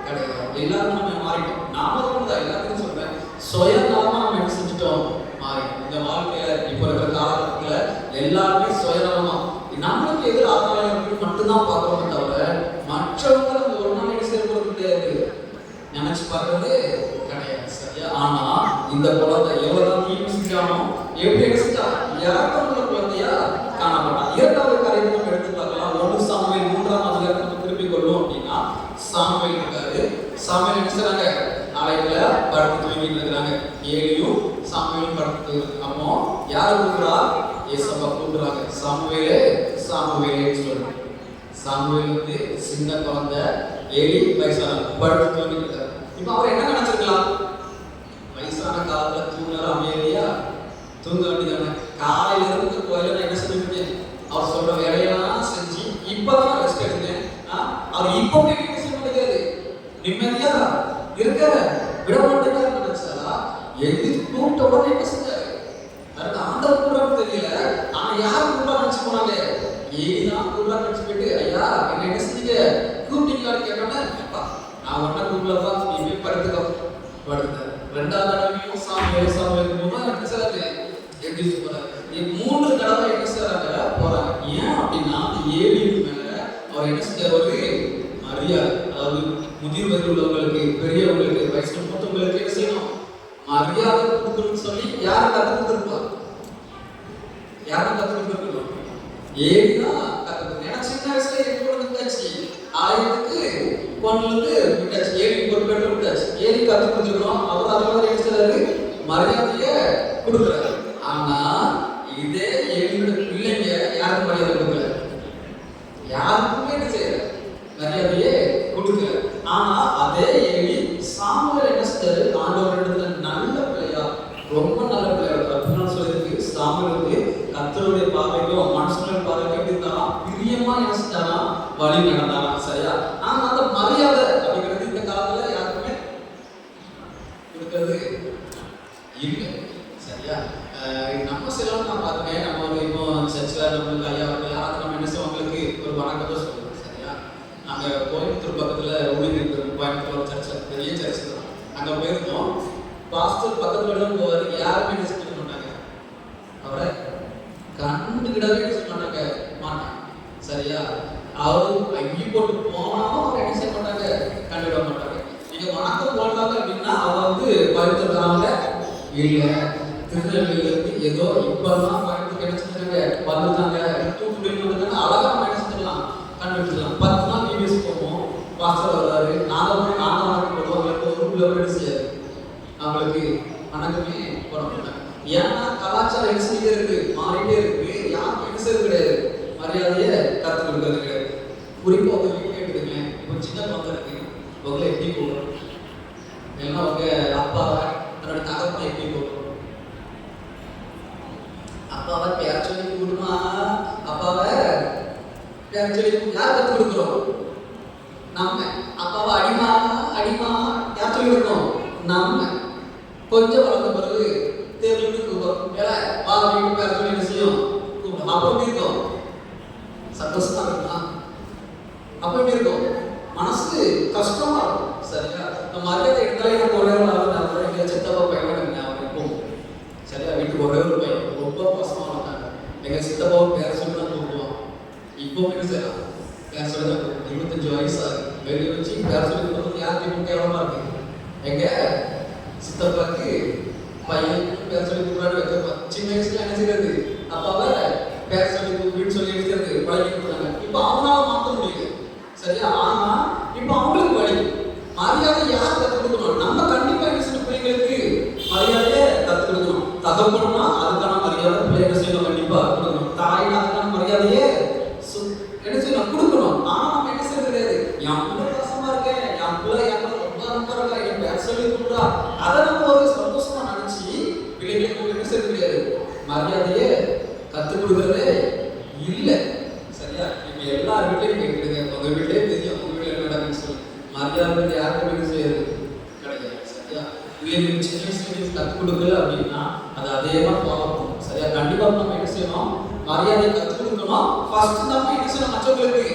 கிடையாது. எல்லாரும் நம்ம மாறிட்டோம். நாம தான் எல்லாத்தையும் சொல்றேன், சுயநலமா நம்ம என்ன செஞ்சுட்டோம், மாறிட்டோம். இந்த வாழ்க்கையில இப்ப இருக்கிற காலகட்டத்துல எல்லாருமே சுயநலமா நம்மளுக்கு எதிர் ஆதாரங்களுக்கு மட்டும்தான் பார்க்கறோமே தவிர மற்றவங்க நம்ம ஒரு நாள் என்ன செய்யறது கிடையாது, நினைச்சு பார்க்கறது கிடையாது. சரியா, ஆனா இந்த குழந்தை எவ்வளவுதான் தீமை செஞ்சாலும் எப்படி என்ன செஞ்சா, இறக்கமுள்ள குழந்தையா காணப்பட்டான். இரண்டாவது காரியத்தை நம்ம எடுத்து பார்க்கலாம். 1 சாமுவேல் 3ஆம் அதிகாரத்தை நம்ம திருப்பிக் கொள்வோம் அப்படின்னா, சாமுவேல் இருக்காரு. சாமுவேல் என்ன செய்றாங்க, நாளைக்குல படுத்து தூங்கிட்டு இருக்கிறாங்க. ஏலியும் சாமுவேலும் படுத்து தூங்குறாங்க. அப்போ யார் கூப்பிடுறா, ஏசப்பா கூப்பிடுறாங்க. சாமுவேலே சாமுவேலே சொல்றாங்க. சாமுவேல் வந்து சின்ன குழந்தை, ஏலி வயசான படுத்து தூங்கிட்டு இருக்காரு. இப்போ அவர் என்ன நினைச்சிருக்கலாம், வயசான காலத்துல தூங்குற அமைதியா தூங்க வேண்டியதானே. காலையில இருந்து கோயில என்ன செஞ்சுருக்கேன், அவர் சொல்ற வேலையெல்லாம் செஞ்சு இப்பதான் ரெஸ்ட் எடுத்தேன். அவர் இப்பவே என்ன செய்ய மாட்டேங்கிறாரு, நிம்மதியா இருக்க விட மாட்டேங்கிறாரு நினைச்சாரா, எழுதி கூப்பிட்ட உடனே என்ன செஞ்சாரு, அதுக்கு ஆண்டவர் கூப்பிடான்னு தெரியல. ஆனா யார் கூப்பிடா நினைச்சு போனாங்க, ஏதான் கூப்பிடா நினைச்சு போயிட்டு, ஐயா என்ன என்ன செஞ்சீங்க கூப்பிட்டீங்களான்னு கேட்டோன்னே, நான் ஒன்னா கூப்பிடப்பா, நீ போய் படுத்துக்கோ படுத்த. ரெண்டாவது தடவையும் சாமுவேல் சாமுவேல் என்ன செய்றாரு, எப்படி போறாரு. 3 தடவை என்ன செய்றாங்க, போறாங்க. ஏன் அப்படின்னா ஏலிக்கு மேல அவர் என்ன செஞ்சார், ஒரு மரியாதை. அதாவது முதிர் வயதில் உள்ளவங்களுக்கு, பெரியவங்களுக்கு, வயசுல மூத்தவங்களுக்கு என்ன செய்யணும், மரியாதை கொடுக்கணும்னு சொல்லி யாரும் கத்து கொடுத்துருப்பாங்க, யாரும் கத்து கொடுத்துருக்கணும், ஏலிதான் கத்து கொடுத்து. ஏன்னா சின்ன வயசுல எப்படி விட்டாச்சு, ஆயிரத்துக்கு கொண்டு விட்டாச்சு, ஏலிக்கு பொறுப்பேற்று விட்டாச்சு. ஏலி கத்து கொடுத்துருக்கணும், அவர் அதே மாதிரி என்ன செய்றாரு, மரியாதைய கொடுக்குறாரு. ஆனா இதே ஏலியோட பிள்ளைங்க யாருக்கும் மரியாதை கொடுக்கல, யாருக்குமே என்ன செய்யல, மரியாதையே கொடுக்கல. ஆனா அதே ஏலி சாமுவேல் என்ன செஞ்சாரு, ஆண்டவர் இடத்துல நல்ல பிள்ளையா, ரொம்ப நல்ல பிள்ளையா அப்படின்னு சொல்லியிருக்கு. சாமுவேலுக்கு கர்த்தருடைய பார்வைக்கும் மனுஷனுடைய பார்வைக்கும் எப்படி இருந்தாலும் பிரியமா என்ன செஞ்சாலும் வழி நடந்தாலும். சரியா, ஆனா அந்த மரியாதை அப்படிங்கிறது இந்த காலத்துல யாருக்குமே கொடுக்கறது இல்லை. சரியா, நம்ம சிலவங்க நான் பார்த்துக்கேன், நம்ம ஒரு இப்போ சர்ச்சில் நம்மளுக்கு ஐயா யாராவது நம்ம என்ன செய்வோங்களுக்கு ஒரு வணக்கத்தை சொல்லுவோம். சரியா, நாங்கள் கோயம்புத்தூர் பக்கத்தில் ஊழியர் கோயம்புத்தூர் ஒரு சர்ச்சில், பெரிய சர்ச் தான், அங்கே போயிருந்தோம். பாஸ்டர் பக்கத்தில் தான் போவார், யாருமே என்ன செஞ்சுக்க மாட்டாங்க, அவரை கண்டுகிடவே என்ன செய்ய மாட்டாங்க. சரியா, அவர் ஐயி போட்டு போனாலும் அவர் என்ன செய்ய மாட்டாங்க, கண்டுவிட மாட்டாங்க. நீங்கள் வணக்கம் போடுறாங்க அப்படின்னா அவர் வந்து கோயம்புத்தூர்காரங்க இல்லை, திருநெல்வேலியிலிருந்து ஏதோ இப்பதான் கோயம்புத்தூர் என்ன செஞ்சாங்க வந்துட்டாங்க, தூத்துக்குடி வந்துட்டாங்க, அழகா நம்ம என்ன செஞ்சிடலாம், கண்டுபிடிச்சிடலாம். 10 நாள் பிபிஎஸ் போவோம், பாஸ்டர் வர்றாரு, நாங்கள் வணக்கம் போடுவோம். அவங்களுக்கு ஒரு கிலோமீட்டர் செய்யாது, அவங்களுக்கு வணக்கமே போட மாட்டாங்க. ஏன்னா கலாச்சாரம் என்ன செஞ்சுட்டே இருக்கு, மாறிட்டே இருக்கு. யாருக்கும் என்ன செய்யறது கிடையாது, மரியாதையை கற்றுக் கொடுக்கறது கிடையாது. குறிப்பாக உங்க வீட்டில் எடுத்துக்கலேன், இப்போ சின்ன குழந்தை இருக்கு, உங்களை எப்படி போடுறோம், இல்லைன்னா உங்க அப்பாவை தன்னோட தகப்பனை எப்படி போடுறோம், அப்பாவை பேர் சொல்லி கூடுமா, அப்பாவை பேர் சொல்லி யார் கற்றுக் கொடுக்குறோம், நம்ம. அப்பாவை அடிமா அடிமா யார் சொல்லி கொடுக்கணும், நம்ம. கொஞ்சம் வளர்ந்து பிறகு தேர்வுக்கு கூப்பிடும். ஏன்னா வா வீட்டு பேர சொல்லி என்ன செய்யும் கூப்பிடும். அப்போ எப்படி இருக்கும்? சந்தோஷமா இருக்குமா? அப்போ எப்படி இருக்கும்? மனசு கஷ்டமா இருக்கும். சரியா? நம்ம மரியாதை எடுத்தாலே நம்ம ஒரே ஒரு எங்க சித்தப்பா பையன் இருக்கும். சரியா? வீட்டுக்கு ஒரே ஒரு பையன் ரொம்ப பாசமா வந்தாங்க. எங்க சித்தப்பாவை பேர சொல்லி தான் கூப்பிடுவோம். இப்போ என்ன செய்யலாம்? பேர சொல்லி தான் 25 வயசு ஆகுது. வெளியே வச்சு பேர சொல்லி கூப்பிடுறது யாருக்கு இப்போ கேவலமா இருக்கு? எங்க சித்தப்பாக்கு பையன் பேர சொல்லி கூப்பிடாரு வைக்கப்பா. சின்ன வயசுல என்ன செய்யறது? அப்பாவை பேர சொல்லி கூப்பிட்டு சொல்லி எடுக்கிறது பழகி கொடுத்தாங்க. இப்போ அவனால மாற்ற முடியல. சரியா? ஆனா இப்போ அவங்களுக்கு வழி மரியாதை யார் கற்றுக் கொடுக்கணும்? நம்ம கண்டிப்பா என்ன செய்யணும்? பிள்ளைங்களுக்கு மரியாதையை கற்றுக் கொடுக்கணும். தகப்பனா அதுக்கான மரியாதை பிள்ளைங்க செய்யணும், கண்டிப்பா கொடுக்கணும். தாய்னா அதுக்கான மரியாதையை என்ன செய்யணும்? கொடுக்கணும். ஆனா நம்ம என்ன செய்யறது கிடையாது. என் பிள்ளை பாசமா இருக்கேன், என் பிள்ளை என் ரொம்ப ரொம்ப இருக்கா, என் பேர சொல்லி கூப்பிடா, அதை நம்ம ஒரு சந்தோஷமா நினைச்சு பிள்ளைங்களுக்கு என்ன செய்யறது கிடையாது. மரியாதையை கற்றுக் கொடுக்கறதே இல்லை. சரியா? இப்ப எல்லா வீட்லையும் கேட்குறீங்க, உங்க வீட்லயே தெரியும் உங்க வீட்டுல என்ன நடக்குன்னு சொல்லி. மரியாதை யாருக்கும் என்ன செய்யறது கிடையாது. சரியா? பிள்ளைங்களுக்கு சின்ன வயசுல கற்றுக் கொடுக்கல அப்படின்னா அது அதே தான் ஃபாலோ பண்ணும். சரியா? கண்டிப்பா நம்ம என்ன செய்யணும்? மரியாதை கற்றுக் கொடுக்கணும். ஃபர்ஸ்ட் நம்ம என்ன செய்யணும்? மற்றவங்களுக்கு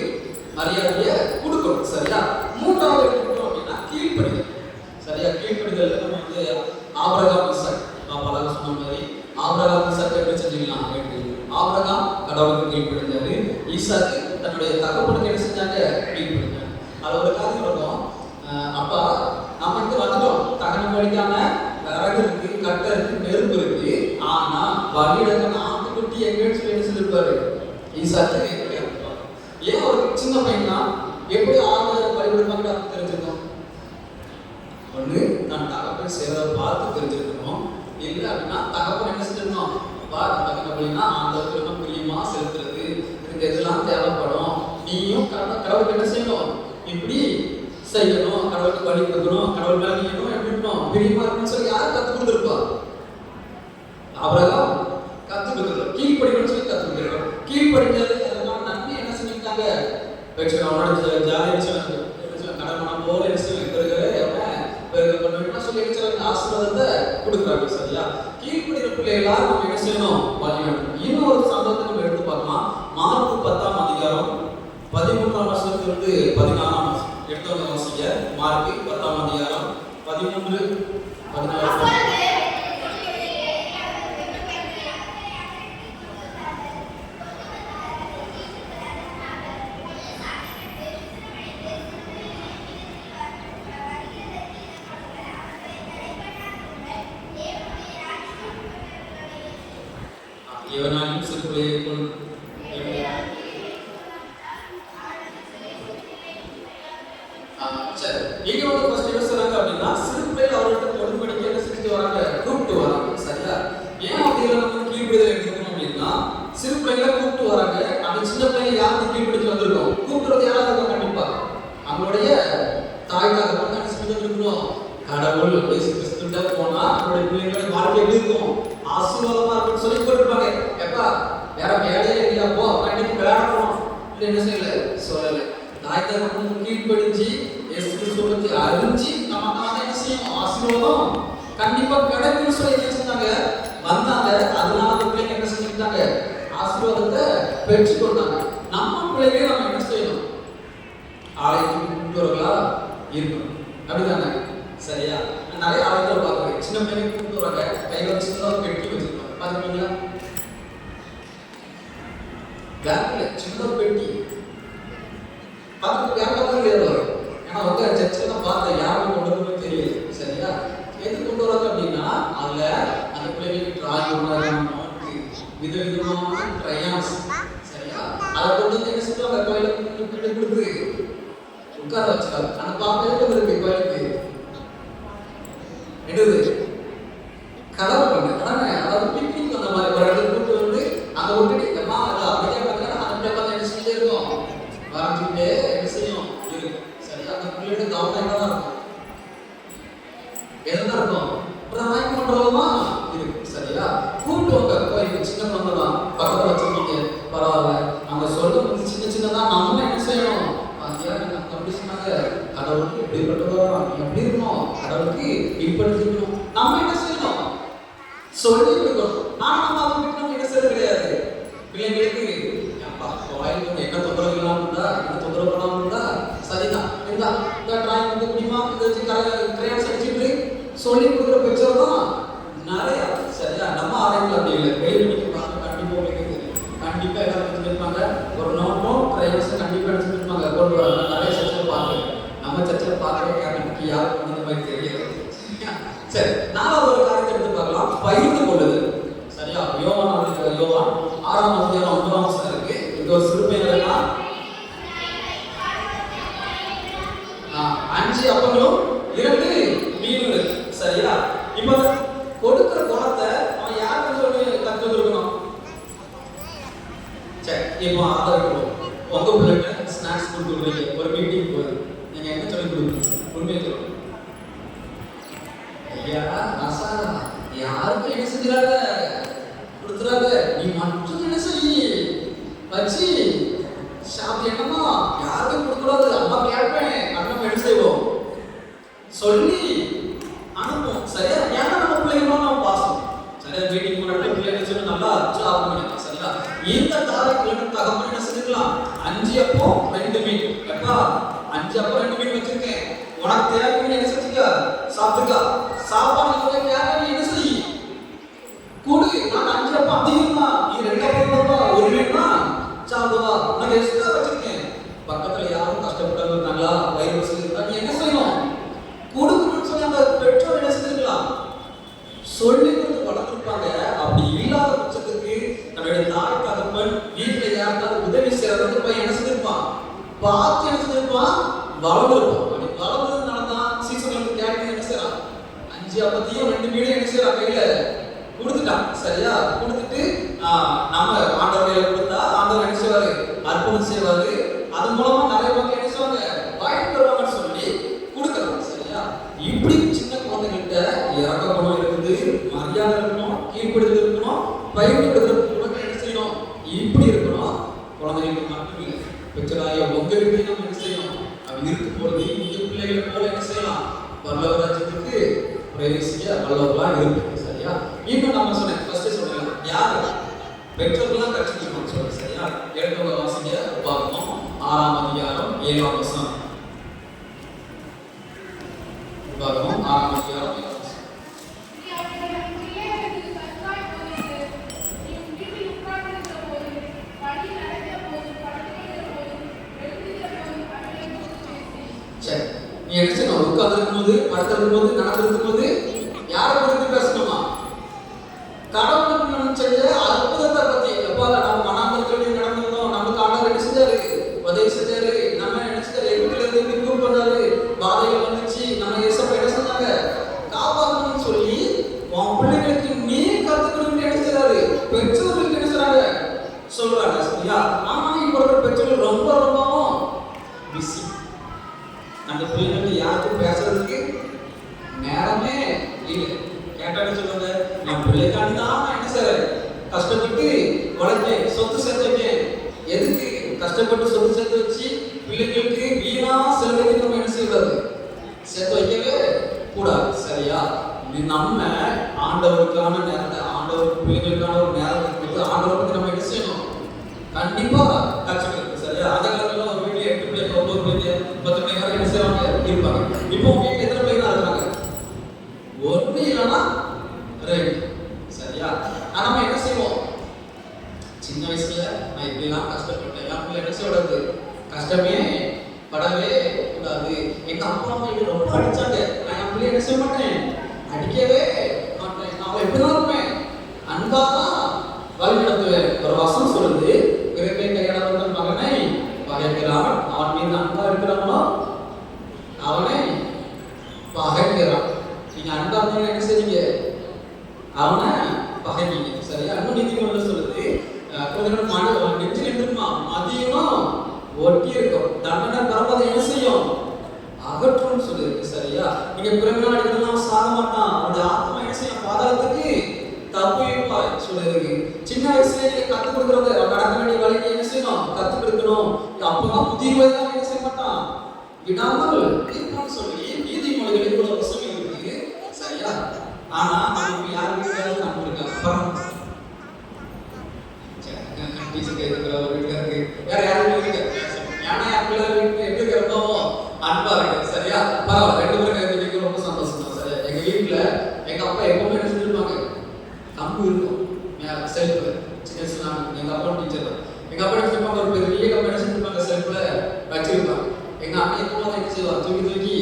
மரியாதையை கொடுக்கணும். சரியா? மூன்றாவது எடுத்துக்கிட்டோம் அப்படின்னா கீழ்ப்படிதல். சரியா? கீழ்ப்படிதல் நம்ம வந்து ஆபிரகாம் ஈசாக் பலக சொன்ன மாதிரி ஆபிரகாம் ஈசாக் எப்படி செஞ்சுக்கலாம்? ஆபிரகாம் கடவுளுக்கு கீழ்ப்படிந்தாரு. ஈசாக்கு தன்னுடைய தகப்பனுக்கு என்ன செஞ்சாங்க? கீழ்ப்படிந்தாங்க. அது ஒரு காரியம் இருக்கும். அப்பா நம்ம இங்க வந்துட்டோம், தகனம் படிக்காம விறகு இருக்கு, கட்டை இருக்கு, நெருப்பு இருக்கு. ஆனா வழியிடங்க ஆட்டுக்குட்டி எங்கன்னு சொல்லி என்ன செஞ்சிருப்பாரு? ஈசாக்கு ஏன் ஒரு சின்ன பையனா எப்படி ஆறுதல் பழிபடுவாங்க தெரிஞ்சிருக்கோம். ஒண்ணு நான் தகப்பன் செய்யறத பார்த்து தெரிஞ்சிருக்கணும். இல்லை அப்படின்னா தகப்பன் என்ன செஞ்சிருக்கணும்? தகன அப்படின்னா ஆண்டவருக்கு ரொம்ப பிரியமா செலுத்துறது, இதுக்கு எதெல்லாம் தேவைப்படும், நீயும் கடவுளுக்கு என்ன செய்யணும்? இப்படி செய்யணும், கடவுளுக்கு பலி கொடுக்கணும், கடவுள் மேல நீயும் எப்படி இருக்கணும்? பிரியமா இருக்கணும்னு சொல்லி யாரும் கற்றுக் கொடுத்துருப்பா? ஆபிரகாம் கற்றுக் கொடுத்துருக்கோம். கீழ்ப்படிக்கணும்னு சொல்லி கற்றுக் கொடுத்துருக்கோம். கீழ்ப்படிக்கிறது அதனால நன்மை என்ன செஞ்சுட்டாங்க? அவனோட ஜாதி கடமணம் போல என்ன செய்யும்? சொல்லி ஆசீர்வாதத்தை கொடுக்குறாங்க. சரியா? கீழ்ப்படிக்கிற பிள்ளைகளா நம்ம என்ன செய்யணும்? வழிநடத்தணும். இன்னும் ஒரு சம்பவத்தை நம்ம எடுத்து பார்க்கலாம். மார்க்கு 10ஆம் அதிகாரம் 13ஆம் வசனத்திலிருந்து 14ஆம் வசனம் எடுத்தவங்க வாசிக்க. மார்க்கு 10ஆம் அதிகாரம் 13, 14. எவனாலும் சிறுபிள்ளையை போல் சரி, இங்க வந்து ஃபர்ஸ்ட் என்ன சொல்றாங்க அப்படின்னா சிறுபிள்ளைகள் அவர்கிட்ட கொடும்படிக்கு என்ன செஞ்சுட்டு வராங்க? கூப்பிட்டு வராங்க. சரியா? ஏன் அப்படிங்கிற நம்ம கீழ்ப்படிதல் எடுத்துக்கணும் அப்படின்னா சிறுபிள்ளைகளை கூப்பிட்டு வராங்க. அந்த சின்ன பிள்ளைங்க யாருக்கு கீழ்ப்படிச்சு வந்திருக்கோம்? கூப்பிடுறது யாராக இருக்கும்? கண்டிப்பா அவங்களுடைய தாய் தகப்பன் தான் செஞ்சுட்டு இருக்கணும். கடவுள் இயேசு கிறிஸ்துட்ட போனா அவருடைய பிள்ளைங்களோட வாழ்க்கை எப்படி இருக்கும்? ஆசீர்வாதமா இருக்குன்னு சொல்லி போட்டுருப்பாங்க. எப்பா வேற வேலையே இல்லையா? போ கண்டிப்பா விளையாடணும். இல்லை என்ன செய்யல சொல்லலை. தாய் தகப்பன் கீழ்ப்படிஞ்சு இயேசு கிறிஸ்துவை அறிஞ்சு நமக்கு என்ன செய்யணும்? ஆசீர்வாதம் கண்டிப்பா கிடைக்கும்னு சொல்லி என்ன செஞ்சாங்க? வந்தாங்க. அதனால அந்த பிள்ளைங்க என்ன செஞ்சுட்டாங்க? ஆசீர்வாதத்தை பெற்றுக்கொண்டாங்க. நம்ம பிள்ளைங்க நம்ம என்ன செய்யணும்? ஆலயத்துக்கு கூப்பிட்டுவர்களா இருக்கணும். அப்படிதானே? சரியா? நிறைய ஆலயத்தில் பார்க்குறேன். சின்ன பிள்ளைங்க கூப்பிட்டு வராங்க, கையில் சின்னதாக பெட்டி வச்சிருப்பாங்க. பார்த்துருக்கீங்களா? பேங்க்ல சின்னதாக பெட்டி பார்த்துட்டு வேற பக்கம் கிடையாது. ஏன்னா வந்து சர்ச்சில் தான் பார்த்தேன், யாரும் கொண்டு வந்து தெரியல. சரியா? எது கொண்டு வராங்க அப்படின்னா அதில் அந்த பிள்ளைங்களுக்கு டிராயிங் நோட்டு, விதவிதமான ட்ரையான்ஸ். சரியா? அதை கொண்டு வந்து என்ன சொல்லுவாங்க? கோயிலுக்கு கொடுத்து உட்கார வச்சுக்காங்க. அந்த பாப்பா இருக்கு கோயிலுக்கு எடுது கலர் பண்ணு. அதாவது பிக்னிக் அந்த மாதிரி ஒரு இடத்துல கூட்டு வந்து அங்கே விட்டுட்டு அம்மா அதை அப்படியே பார்த்தீங்கன்னா அந்த பிள்ளை பார்த்து என்ன செஞ்சுட்டே இருக்கும்? வரைஞ்சிக்கிட்டே என்ன செய்யும்? இருக்கும். சரியா? அந்த பிள்ளையோட கவனம் என்னதான் இருக்கும்? எதுதான் இருக்கும்? அப்புறம் வாங்கி கொண்டுமா இருக்கு. சரியா? கூப்பிட்டு வாங்க கோயிலுக்கு. சின்ன குழந்தை தான் பக்கத்தில் வச்சுருக்கீங்க, பரவாயில்ல. நம்ம சொல்ல சின்ன சின்னதான் நம்ம என்ன செய்யணும்? அப்படி சொன்னாங்க, கடவுளுக்கு எப்படிப்பட்டதோ எப்படி இருக்கணும்? கடவுளுக்கு இப்படி இருக்கணும். நம்ம என்ன செய்யணும்? சொல்லி கொடுக்கணும். ஆனா நம்ம அதை விட்டு நம்ம என்ன செய்யறது கிடையாது. பிள்ளைங்களுக்கு அப்பா வாயில் வந்து என்ன தொந்தரவு இல்லாமல் இருந்தா என்ன தொந்தரவு பண்ணாமல் இருந்தா சரிதான் இருந்தா இந்த டிராயிங் வந்து முடியுமா இதை வச்சு கிரையான்ஸ் அடிச்சுட்டு சொல்லி கொடுக்குற பெற்றோர் தான் நிறைய. சரியா நம்ம ஆராய்ச்சி அப்படி இல்லை. வெளியே பார்த்து கண்டிப்பாக உங்களுக்கு கண்டிப்பாக எல்லாம் எடுத்துருப்பாங்க. ஒரு நோட்டும் கிரையான்ஸை கண்டிப்பாக எடுத்துருப்பாங்க. கொண்டு வர நிறைய சர்ச்சில் பார்க்குறேன். நம்ம சர்ச்சில் பார்க்குறோம் எனக்கு யாரும் அந்த மாதிரி தெரியல. சரி, நாலாவது ஒரு காரியத்தை எடுத்து பார்க்கலாம். பகிர்ந்து கொள்ளுது. சரியா, யோவான் 6ஆம் அதிகாரம் 9ஆம் வசனம் இருக்கு. இது ஒரு சிறு பையனா 5 அப்பங்களும் 2 மீன்கள். சரியா, இப்ப கொடுக்கிற குணத்தை அவன் யாருக்கு சொல்லி கற்று கொடுக்கணும். சரி, இப்போ ஆதரவு உங்க பிள்ளைங்க ஸ்நாக்ஸ் கொடுக்குறீங்க, ஒரு மீட்டிங் போகுது, நீங்க என்ன சொல்லி கொடுக்கணும்? உண்மையை சொல்லணும். ஐயா ராசா யாருக்கும் என்ன செஞ்சிடாத கொடுத்துறாத, நீ மட்டும் என்ன செய்யி வச்சு சாப்பிட்டு என்னமா யாருக்கும் கொடுக்கூடாது, அம்மா கேட்பேன் அப்படின்னு என்ன செய்வோம் சொல்லி அனுப்புவோம். சரியா, ஏன்னா நம்ம பிள்ளைங்களும் நம்ம பாசம். சரியா, மீட்டிங் முன்னாடி பிள்ளைங்க சொல்லி நல்லா ஜாப் பண்ணிக்கலாம். சரியா, இந்த தாரைக்கு தகவல் என்ன செஞ்சுக்கலாம். 5 அப்போ 2 மீன் எப்பா 5 அப்போ 2 மீன் வச்சிருக்கேன், உனக்கு தேவையான என்ன செஞ்சுக்க சாப்பிட்டுக்கா. சாப்பாடு கேட்க என்ன செய்யி கூடு. நான் 5 அப்போ அதிகமா நீ 2 அப்பா 1 மீன்னா சாப்பிடுவா. நான் எக்ஸ்ட்ரா வச்சிருக்கேன். பக்கத்துல யாரும் கஷ்டப்பட்டவங்க இருந்தாங்களா, வயிறு வசதி இருந்தா நீ என்ன செய்யணும் கொடுக்கணும்னு சொல்லி அந்த பெற்றோர் என்ன செஞ்சிருக்கலாம் சொல்லி கொடுத்து வளர்த்துருப்பாங்க. அப்படி இல்லாத பட்சத்துக்கு நம்மளுடைய தாய் தகப்பன் வீட்டுல யாருக்காவது உதவி செய்யறது போய் என்ன செஞ்சிருப்பான் பார்த்து என்ன செஞ்சிருப்பான் வளர்ந்துருப்பான். அப்படி வளர்ந்ததுனால தான் சீசனுக்கு கேட்டு என்ன செய்யறான் 5 அப்பத்தையும் 2 மீனையும் என்ன செய்யறான் கையில கொடுத்துட்டான். சரியா, கொடுத்துட்டு நம்ம ஆண்டவர் கையில கொடுத்தா ஆண்டவர் என்ன செய்வாரு அற்புதம் செய்வாரு. அது மூலமா நிறைய மக்கள் என்ன செய்வாங்க வாய்ப்பு வருவாங்கன்னு சொல்லி கொடுக்கணும். சரியா, இப்படி சின்ன குழந்தைகிட்ட இறக்க குணம் இருக்குது, மரியாதை இருக்கணும், கீழ்ப்படுதல் இருக்கணும், பயிர் கொடுக்கறது என்ன செய்யணும் இப்படி இருக்கணும். குழந்தைகளுக்கு மட்டும் இல்லை, பெற்றோராய உங்க வீட்டையும் நம்ம என்ன செய்யணும் அவங்க இருக்கு போறது இந்த பிள்ளைகளை போல என்ன செய்யலாம் பரலோக ராஜ்யத்துக்கு பிரவேசிக்க வல்லவர்களா இருக்கு. சரியா, இன்னும் நம்ம சொன்னேன் ஃபர்ஸ்ட் சொல்லலாம் யாரு பெற்றோர்கள்லாம் கற்றுக்கணும்னு சொல்லி. சரியா, எடுத்தவங்க வாசிங்க பார்க்கணும். 6ஆம் அதிகாரம் 7ஆம் வசனம் பார்க்கணும். 6ஆம் அதிகாரம் 7ஆம் வசனம். சரி, நீ என்ன செய்யணும் உட்கார்ந்து போது படுத்திருக்கும் போது நடந்திருக்கும் போது யாரை பத்தி பேசணுமா கடவுளுக்கு செஞ்ச அற்புதத்தை பத்தி. எப்பா நம்ம மனாந்தரத்துல நடந்திருந்தோம், நமக்கு ஆண்டவர் என்ன செஞ்சாரு உதவி செஞ்சாரு, நம்ம என்ன செஞ்சாரு வீட்டுல இருந்து இம்ப்ரூவ் பண்ணாரு, பாதைகள் வந்துச்சு, நம்ம ஏசப்பா என்ன செஞ்சாங்க காப்பாற்றணும்னு சொல்லி உன் பிள்ளைகளுக்கு நீ கத்துக்கணும்னு என்ன செய்றாரு பெற்றோர்களுக்கு என்ன செய்றாங்க சொல்றாங்க. சரியா, ஆனா இப்போ பெற்றோர்கள் ரொம்ப ரொம்பவும் பிஸி. அந்த பிள்ளைங்களுக்கு யாருக்கும் பேசுறதுக்கு நேரமே இல்லை. கேட்டாலும் சொல்லுவாங்க என் பிள்ளைக்காண்டி தான் நான் என்ன செய்றேன் கஷ்டப்பட்டு உழைப்பேன், சொத்து சேர்த்து வைப்பேன். எதுக்கு கஷ்டப்பட்டு சொத்து சேர்த்து வச்சு பிள்ளைங்களுக்கு வீணா செலவழிக்க நம்ம என்ன செய்யக்கூடாது சேர்த்து வைக்கவே கூடாது. சரியா, இது நம்ம ஆண்டவருக்கான நேரத்தை ஆண்டவர் பிள்ளைங்களுக்கான ஒரு நேரத்தை கொடுத்து ஆண்டவரை பற்றி நம்ம என்ன செய்யணும் கண்டிப்பா கற்றுக்கணும். சரியா, அந்த காலத்துல ஒரு வீட்டுல 8 பிள்ளை 9 பிள்ளை 10 பிள்ளைங்க என்ன செய்வாங்க இருப்பாங்க. இப்போ வீட்டுல எத்தனை பிள்ளைங்க தான் இருக்காங்க? 1 இல்லைன்னா 2. சரியா, நம்ம என்ன செய்வோம் சின்ன வயசுல நான் இப்படிலாம் கஷ்டப்பட்டேன், என் பிள்ளை என்ன செய்யக்கூடாது கஷ்டமே படவே கூடாது. எங்க அப்பா அம்மா இப்படி ரொம்ப அடிச்சாங்க, நான் என் பிள்ளை என்ன செய்ய மாட்டேன் அடிக்கவே மாட்டேன், நான் எப்படிதான் இருப்பேன் அன்பா தான் வழி நடத்துவேன். ஒரு வசனம் சொல்லுது பிறப்பை கையாள மகனை பகைக்கிறான், அவன் மீது அன்பா இருக்கிறானோ அவனை பகைக்கிறான். நீங்க அன்பா இருந்தா என்ன செய்வீங்க அவனை பகைவீங்க. சரியா, இன்னும் நீதிமன்றம் சொல்லுது கொஞ்சம் மாடு நெஞ்சு நின்றுமா மதியமும் ஒட்டி இருக்கும், தண்டனை பரவாத என்ன செய்யும் அகற்றும் சொல்லுது. சரியா, நீங்க பிறகு அடிக்கலாம் சாக மாட்டான், அவனுடைய ஆத்மா என்ன செய்யும் பாதாளத்துக்கு தப்பிப்பாய் சொல்லுது. சின்ன வயசுல நீங்க கத்து கொடுக்கறது நடக்க வேண்டிய வழியை என்ன செய்யணும் கத்து கொடுக்கணும். அப்பதான் புதிய வயதான் என்ன செய்ய மாட்டான் விடாமல் இருப்பான்னு சொல்லி நீதிமொழிகளில் ஒரு வசனம் இருக்கு. சரியா, ஆனா நமக்கு யாருக்கு கண் இருக்கு கம்பு இருக்கும் மேலே செல்ஃபில். சின்ன வயசுல எங்கள் அப்பா டீச்சர் தான். எங்கள் அப்பா வச்சிருப்பாங்க ஒரு பெரிய கம்பெனி வச்சிருப்பாங்க, செல்ஃபில் வச்சிருப்பாங்க. எங்கள் அண்ணன் இப்போ தான் என்ன செய்வாங்க, தூக்கி தூக்கி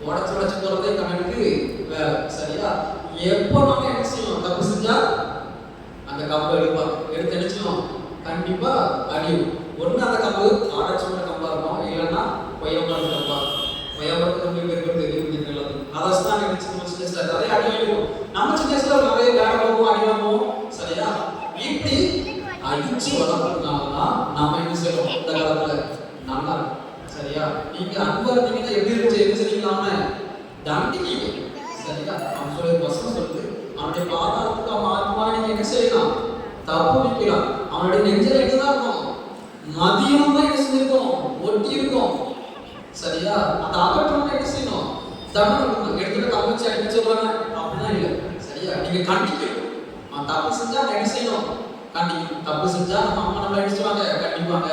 உடச்சு போகிறதே எங்கள் அண்ணனுக்கு வேலை. சரியா? எப்போ நம்ம என்ன செய்வோம், தப்பு செஞ்சா அந்த கம்பை எடுப்பாங்க. எடுத்து நினைச்சோம் கண்டிப்பா அடியும். ஒன்று அந்த கம்பு ஆராய்ச்சியோட கம்பா இருக்கும், இல்லைன்னா பொய்யமரத்து கம்பா. பொய்யமரத்து கம்பு இருக்கிறது நல்லது. அதை தான் எனக்கு சின்ன வயசுல நிறைய அடி அடிக்கும். நம்ம சின்ன வயசுல நிறைய வேலைகளும் அடிவாங்குவோம். சரியா? இப்படி அடிச்சு வளர்க்கறதுனாலதான் நம்ம என்ன செய்யறோம் இந்த காலத்துல நல்லா இருக்கும். சரியா? நீங்க அன்பா இருந்தீங்கன்னா எப்படி இருந்துச்சு, எது செஞ்சீங்களாம தண்டிக்கீங்க. சரியா? அவன் சொல்ல வசனம் சொல்லுது, அவனுடைய பாதாளத்துக்கு அவன் ஆத்மா நீங்க என்ன செய்யலாம், தப்பு வைக்கலாம். அவனுடைய நெஞ்சில் என்னதான் இருக்கும், மதியம் தான் என்ன செஞ்சிருக்கும், ஒட்டி இருக்கும். சரியா? அந்த அகற்றவங்க என்ன செய்யணும், தண்டனை கொடுக்கணும். எடுத்துட்டு தப்பிச்சு அடிச்சு சொல்றாங்க அப்படிதான் இல்லை. சரியா? நீங்க கண்டிக்கணும். அவன் தப்பு செஞ்சா என்ன செய்யணும், கண்டிக்கணும். தப்பு செஞ்சா நம்ம அம்மா நம்மள என்ன செய்வாங்க, கண்டிப்பாங்க.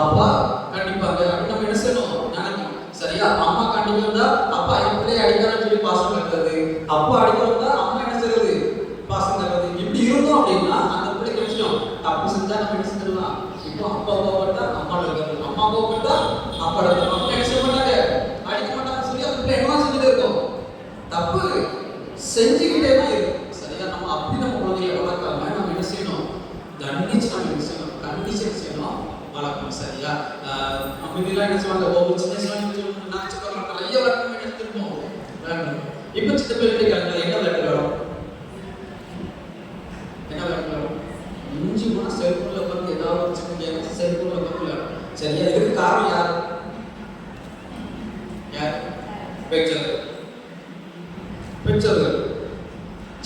அப்பா கண்டிப்பாங்க அப்படின்னு நம்ம என்ன செய்யணும், நினைக்கணும். சரியா? அம்மா கண்டிக்க வந்தா அப்பா என் பிள்ளைய அடிக்கிறான்னு சொல்லி பாசம் கட்டுறது, அப்பா அடிக்க வந்தா அம்மா என்ன செய்யறது, பாசம் கட்டுறது. இப்படி இருந்தோம் அப்படின்னா அந்த பிள்ளைக்கு விஷயம் தப்பு செஞ்சா நம்ம என்ன செஞ்சிடலாம். இப்போ அப்பா கோவப்பட்டா அம்மா இருக்கிறது, அம்மா கோவப்பட்டா அப்பா இருக்கிறது. அப்பா என்ன செய்ய மாட்டாங்க, அடிக்க மாட்டாங்கன்னு சொல்லி அந்த பிள்ளை என்ன செஞ்சுட்டே இருக்கும், தப்பு செஞ்சுக்கிட்டே தான் இருக்கும். சரியா? நம்ம அப்படி நம்ம குழந்தைகளை வளர்க்காம நம்ம என்ன செய்யணும், தண்டிச்சு நம்ம என்ன செய்யணும், கண்டிச்சு என்ன செய்யணும், வளர்க்கணும். சரியா? நம்ம இதெல்லாம் என்ன செய்வாங்க, ஒவ்வொரு சின்ன சின்ன நினைச்சு பார்க்கலாம், நிறைய வளர்க்கணும் எடுத்துருப்போம். இப்போ சின்ன பிள்ளைகளுக்கு என்ன விளையாட்டு வரும், என்ன விளையாட்டு வரும், இஞ்சி போனா செல்போன்ல உட்காந்து ஏதாவது ஒரு சின்ன கேம் செல்போன்ல உட்காந்து விளையாடும். சரியா? இதுக்கு காரணம் யார், யார், பெற்றோர்கள்.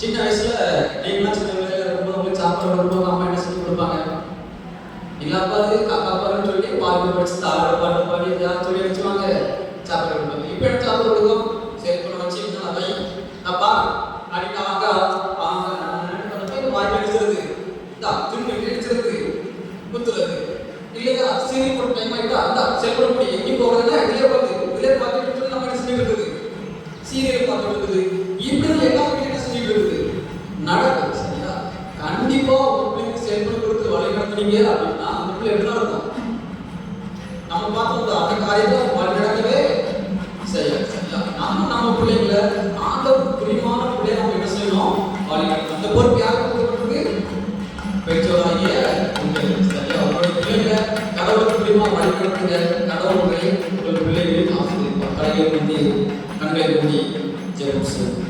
சின்ன வயசுல நீங்களாம் சின்ன வயசுல இருக்கும்போது உங்களுக்கு சாப்பாடு வரும்போது அம்மா என்ன செஞ்சு கொடுப்பாங்க, எங்க அப்பா காக்கா பாருன்னு சொல்லி பாட்டு படிச்சு தாளோட பாட்டு பாடி ஏதாவது சொல்லி வச்சுவாங்க, சாப்பாடு கொடுப்பாங்க. இப்போ என்ன சாப்பாடு கொடுக்கும், செல்போனை வச்சு வை அப்பா அப்படின்னா வாங்க அவங்க வாய்ப்பு அடிச்சிருது, திரும்பி அடிச்சிருது, குத்துறது இல்லையா? சீனி போட்டு டைம் ஆகிட்டா அந்த செல்போன் போய் எங்கேயும் போகிறதுனா இதுலேயே பார்த்துட்டு சொல்லி நம்ம என்ன செஞ்சுட்டு இருக்குது, சீரியல் பார்த்துட்டு இருக்குது. இப்படி எல்லா வீட்லையும் என்ன செஞ்சுட்டு இருக்குது, நடக்குது. சரியா? கண்டிப்பா ஒரு பிள்ளைக்கு செல்போன் கொடுத்து வழி நடத்துறீங்க அப்படின்னா அந்த பிள்ளை எப்படிதான் இருக்கும், நம்ம பார்த்தோம் அந்த காரியத்தை வழி நடக்கவே செய்யாது. சரியா? நம்ம பிள்ளைங்களை ஆண்டவருக்கு பிரியமான பிள்ளைய நம்ம என்ன செய்யணும், வழி நடத்தணும். அந்த பொறுப்பு யாருக்கு கொடுக்கறதுக்கு, பெற்றோராகிய உங்களுக்கு. சரியா? உங்களுடைய பிள்ளைங்களை கடவுளுக்கு பிரியமா வழி நடத்துங்க. கடவுள் உங்கள் பிள்ளைகளையும் ஆசிரியர் கலைகளை வந்து கண்களை மூடி ஜெபம் செய்யும்.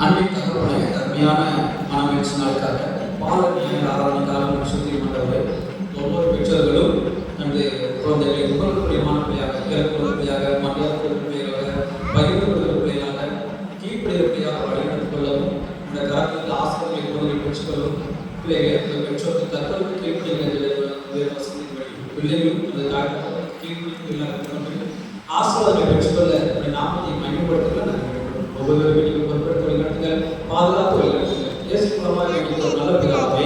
அன்பின் தகவலை அருமையான மனமுயற்சி நாளுக்காக பாலனியாக ஆராதனைக்காக சுற்றி கொண்டவரை ஒவ்வொரு பெற்றோர்களும் அந்த குழந்தைகளை உங்களுக்கு பிரியமான பிள்ளையாக, இறக்குவது பிள்ளையாக, மரியாதை பிள்ளையாக, பகிர்ந்து கொள்கிற பிள்ளையாக, கீழ்ப்படுகிற பிள்ளையாக வழிநடத்திக் கொள்ளவும், இந்த காலத்தில் ஆசிரியர்களை குழந்தைகளை பெற்றுக்கொள்ளவும், பிள்ளைகளை பெற்றோருக்கு தற்போது கீழ்ப்படுகிற பிள்ளைகளும் அந்த தாழ்த்த கீழ்ப்படுகிற ஆசிரியர்களை பெற்றுக்கொள்ள நாமத்தை மயப்படுத்த ஒவ்வொரு வீட்டுக்கு பொறுப்பெடுத்து வழிநடத்துங்கள், பாதுகாத்து வழிநடத்துங்கள். இயேசு மூலமாக வேண்டிய ஒரு நல்ல பிதாவே,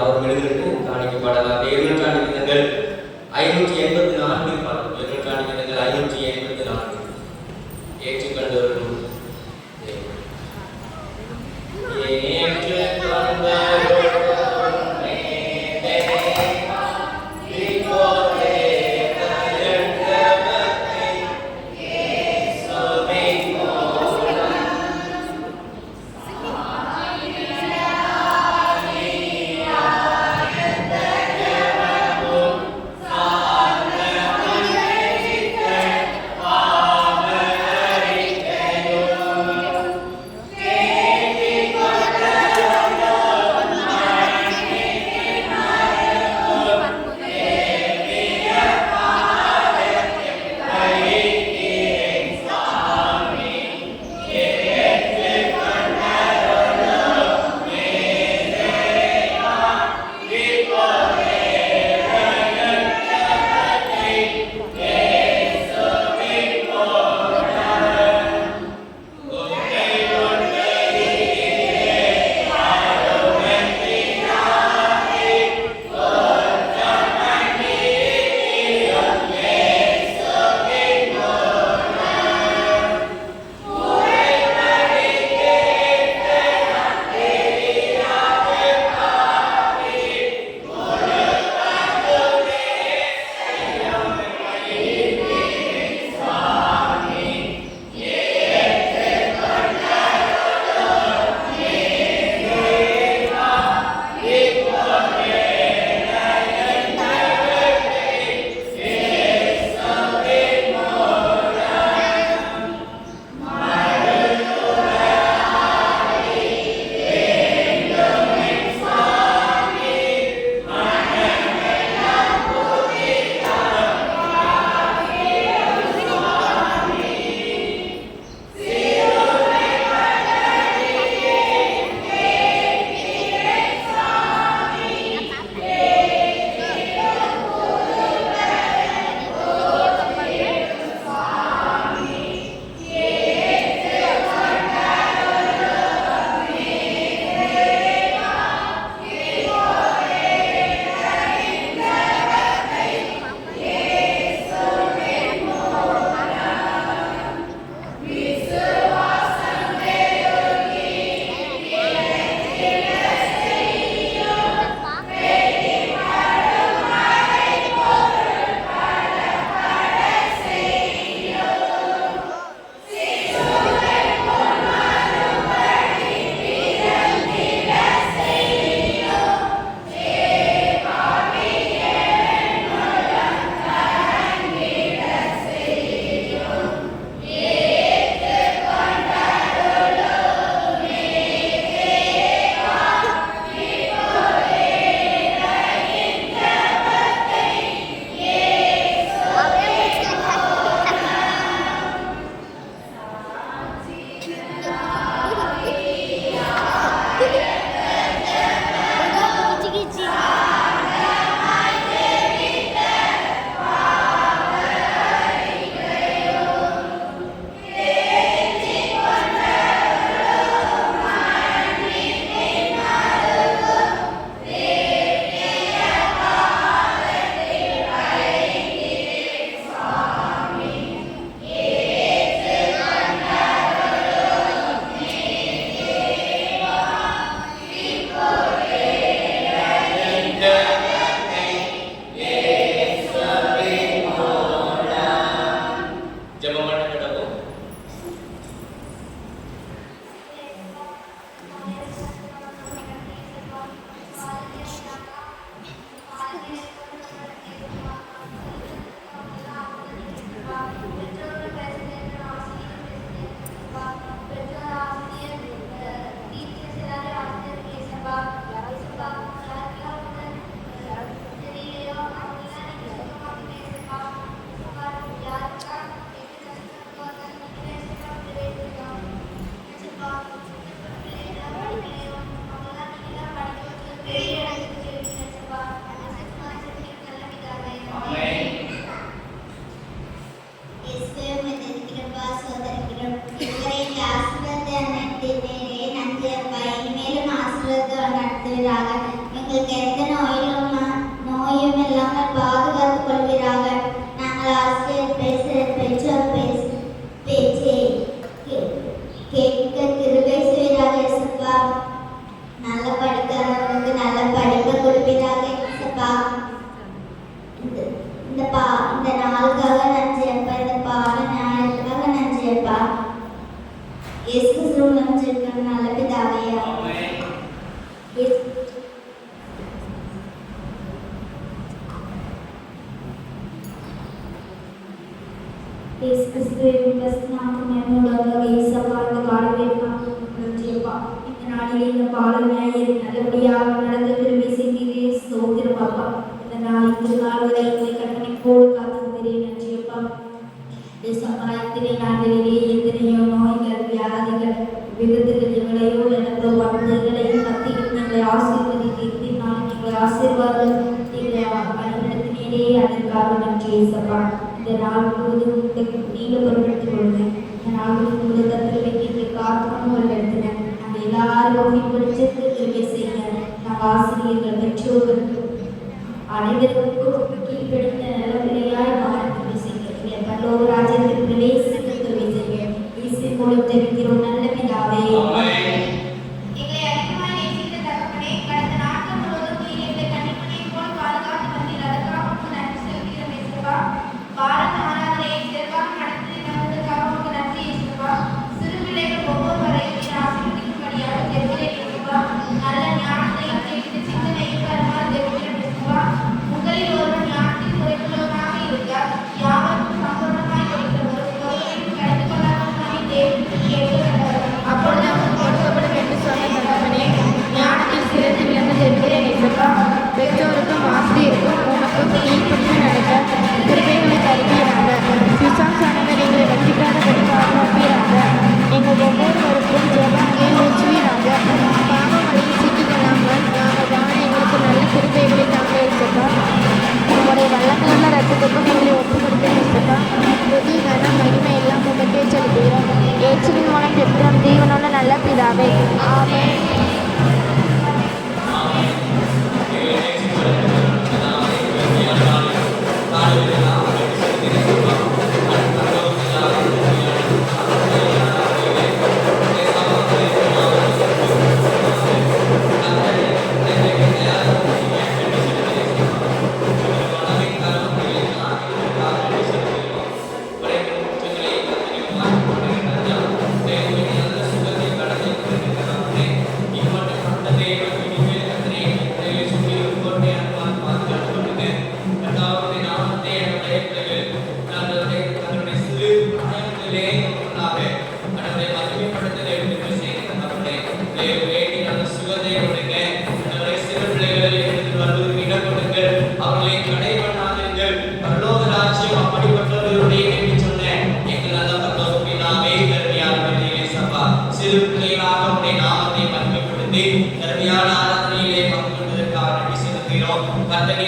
அவர் எழுதிட்டு காணிக்கப்படலாம். எங்கள் காணிக்கங்கள் 584 பாடல், எங்கள் காணிக்கங்கள் 584 ஏற்றுக்கொண்டவர்கள் அவர் நடத்துவீராக. எங்களுக்கு எந்த நோயும் இல்லாமல் பாதுகாத்துக் கொள்வீராக. நாங்கள் ஆசிரியர் பேசுகிற பெற்றோர் பேச்சை கேட்க கிருபை செய்வீராக இயேசுப்பா. நல்ல படிக்கிறவங்களுக்கு நல்ல படிப்பை கொடுப்பீராக இயேசுப்பா. இந்த நாளுக்காக நன்றி அப்பா. இந்த பாட ஞானத்துக்காக நன்றி அப்பா. இயேசு கிறிஸ்துவின் நாமத்தில் நல்ல பிதாவே ஆமென். இயேசு கிறிஸ்துவின் நாமத்தில் என்னோட இயேசுப்பா இந்த காலவே நன்றி அப்பா. இந்த நாளிலே இந்த பாடலை நல்லபடியாக நடந்த திரும்பி செய்தீரே ஸ்தோத்திரம் அப்பா. இந்த நாளை எங்களை கண்ணிப்போடு காத்துக்கிறே நன்றி அப்பா. இயேசுப்பா இத்தனை நாளிலே எத்தனையோ நோய்கள் வியாதிகள் விபத்துகள் எங்களையோடு நடந்த வந்தங்களையும் மத்தியில் எங்களை ஆசீர்வதித்தினால் எங்களை ஆசீர்வாதம் எங்களை பயன்படுத்தினே அதற்காக நன்றி இயேசுப்பா. இந்த நாள் முழுவதும் நீங்கள் பொருட்படுத்திக் கொள்ளுங்க. இந்த நாள் முழுவதும் தத்திரவைக்கு எங்களை காத்துக்கொண்டு நடத்தினேன். நாங்கள் எல்லாரும் பின்பற்றிற்கு திரும்பி செய்ய நாங்கள் ஆசிரியர்கள் பெற்றோர்கள் அனைவருக்கும் கீழ்ப்படுத்த நல்ல பிள்ளையாய் மாற்றி செய்ய பல்லோக ராஜ்யத்தில் பிரவேசிக்க திரும்பி செய்ய இயேசு மூலம் தெரிவிக்கிறோம் நல்ல பிதாவே. எங்களை அதிகமாக நேசித்த தகப்பனே, கடந்த நாட்கள் முழுவதும் நீர் எங்களை கண்ணிமணி போல் பாதுகாத்து வந்தீர். அதற்காக உமக்கு நன்றி செலுத்துகிறோம் இயேசுப்பா. பாரத ஆராதனையை சிறப்பாக நடத்தி தந்ததற்காக உமக்கு நன்றி இயேசுப்பா. சிறு பிள்ளைகள் ஒவ்வொருவரையும் நீர் ஆசீர்வதிக்கும்படியாக ஜெபிக்கிறேன் இயேசுப்பா. நல்ல ஞானத்தையும் தெளிந்த சிந்தனையும் தருமாறு ஜெபிக்கிறேன் இயேசுப்பா. உங்களில் ஒருவன் ஞானத்தில் குறைவுள்ளவனாக இருந்தால் யாவருக்கும் சம்பூர்ணமாய் கொடுக்கிறவர் ஒருவரையும் கடிந்து கொள்ளாதவனாய் தேவனுக்கு கேட்கிறவர். அப்பொழுது அவனுக்கு கொடுக்கப்படும் என்று சொன்ன தகப்பனே, ஞானத்தில் சிறந்து விளங்க ஜெபிக்கிறேன் இயேசுப்பா. பெற்றோருக்கும் ஆசிரியருக்கும் உமக்கும் கீழ்ப்படிந்து நடக்க கிருபைகளை தருவீராக. பிசாசானவர் எங்களை வஞ்சிக்காதபடி பாதுகாப்பீராக. எங்கள் ஒவ்வொருவருக்கும் ஜெபங்களை ஊற்றுவீராக. பாவ வழியில் சிக்கிக்கொள்ளாமல் நாங்கள் வாழ எங்களுக்கு நல்ல கிருபைகளை தாங்க இயேசுப்பா. உங்களுடைய வல்லமையுள்ள ரத்தத்துக்கும் எங்களை ஒப்பு கொடுத்து இயேசுப்பா. துதி கனம் மகிமை எல்லாம் உமக்கே செலுத்துகிறோம். இயேசுவின் மூலம் ஜெபிக்கிறோம் ஜீவனுள்ள நல்ல பிதாவே ஆமென்.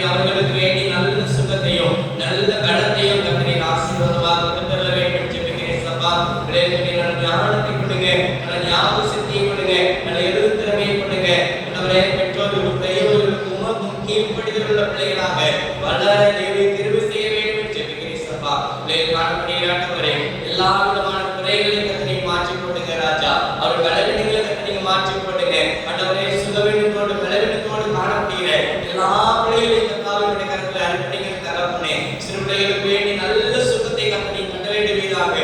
அவர்களுக்கு வேண்டி நல்ல சுகத்தையும் நல்ல பலத்தையும் கர்த்தரே ஆசீர்வாதமாக கொடுத்தர வேண்டும் ஜெபிக்கிறேன் சபா. நல்ல ஞானத்தை கொடுங்க, நல்ல ஞாபக சக்தியை கொடுங்க, நல்ல எழுத்திறமையை கொடுங்க. அவரே பெற்றோர்களுக்கு பெரியவர்களுக்கு உமக்கும் கீழ்ப்படிதலுள்ள பிள்ளைகளாக வளர தேவி திருவி செய்ய வேண்டும் ஜெபிக்கிறேன் சபா. காணப்படுகிறாண்டவரே எல்லா விதமான குறைகளையும் கர்த்தரே மாற்றி போடுங்க ராஜா. அவர் பலவீனங்களை கர்த்தரே மாற்றி போடுங்க. ஆண்டவரே சுகவீனத்தோடு பலவீனத்தோடு காணப்படுகிற எல்லா பிள்ளைகளையும் கர்த்தாவினுடைய கரத்தில் அர்ப்பணிக்கிற தகப்பனே, சிறு பிள்ளைகளுக்கு வேண்டி நல்ல சுகத்தை கர்த்தரே கட்ட வேண்டுவீராக.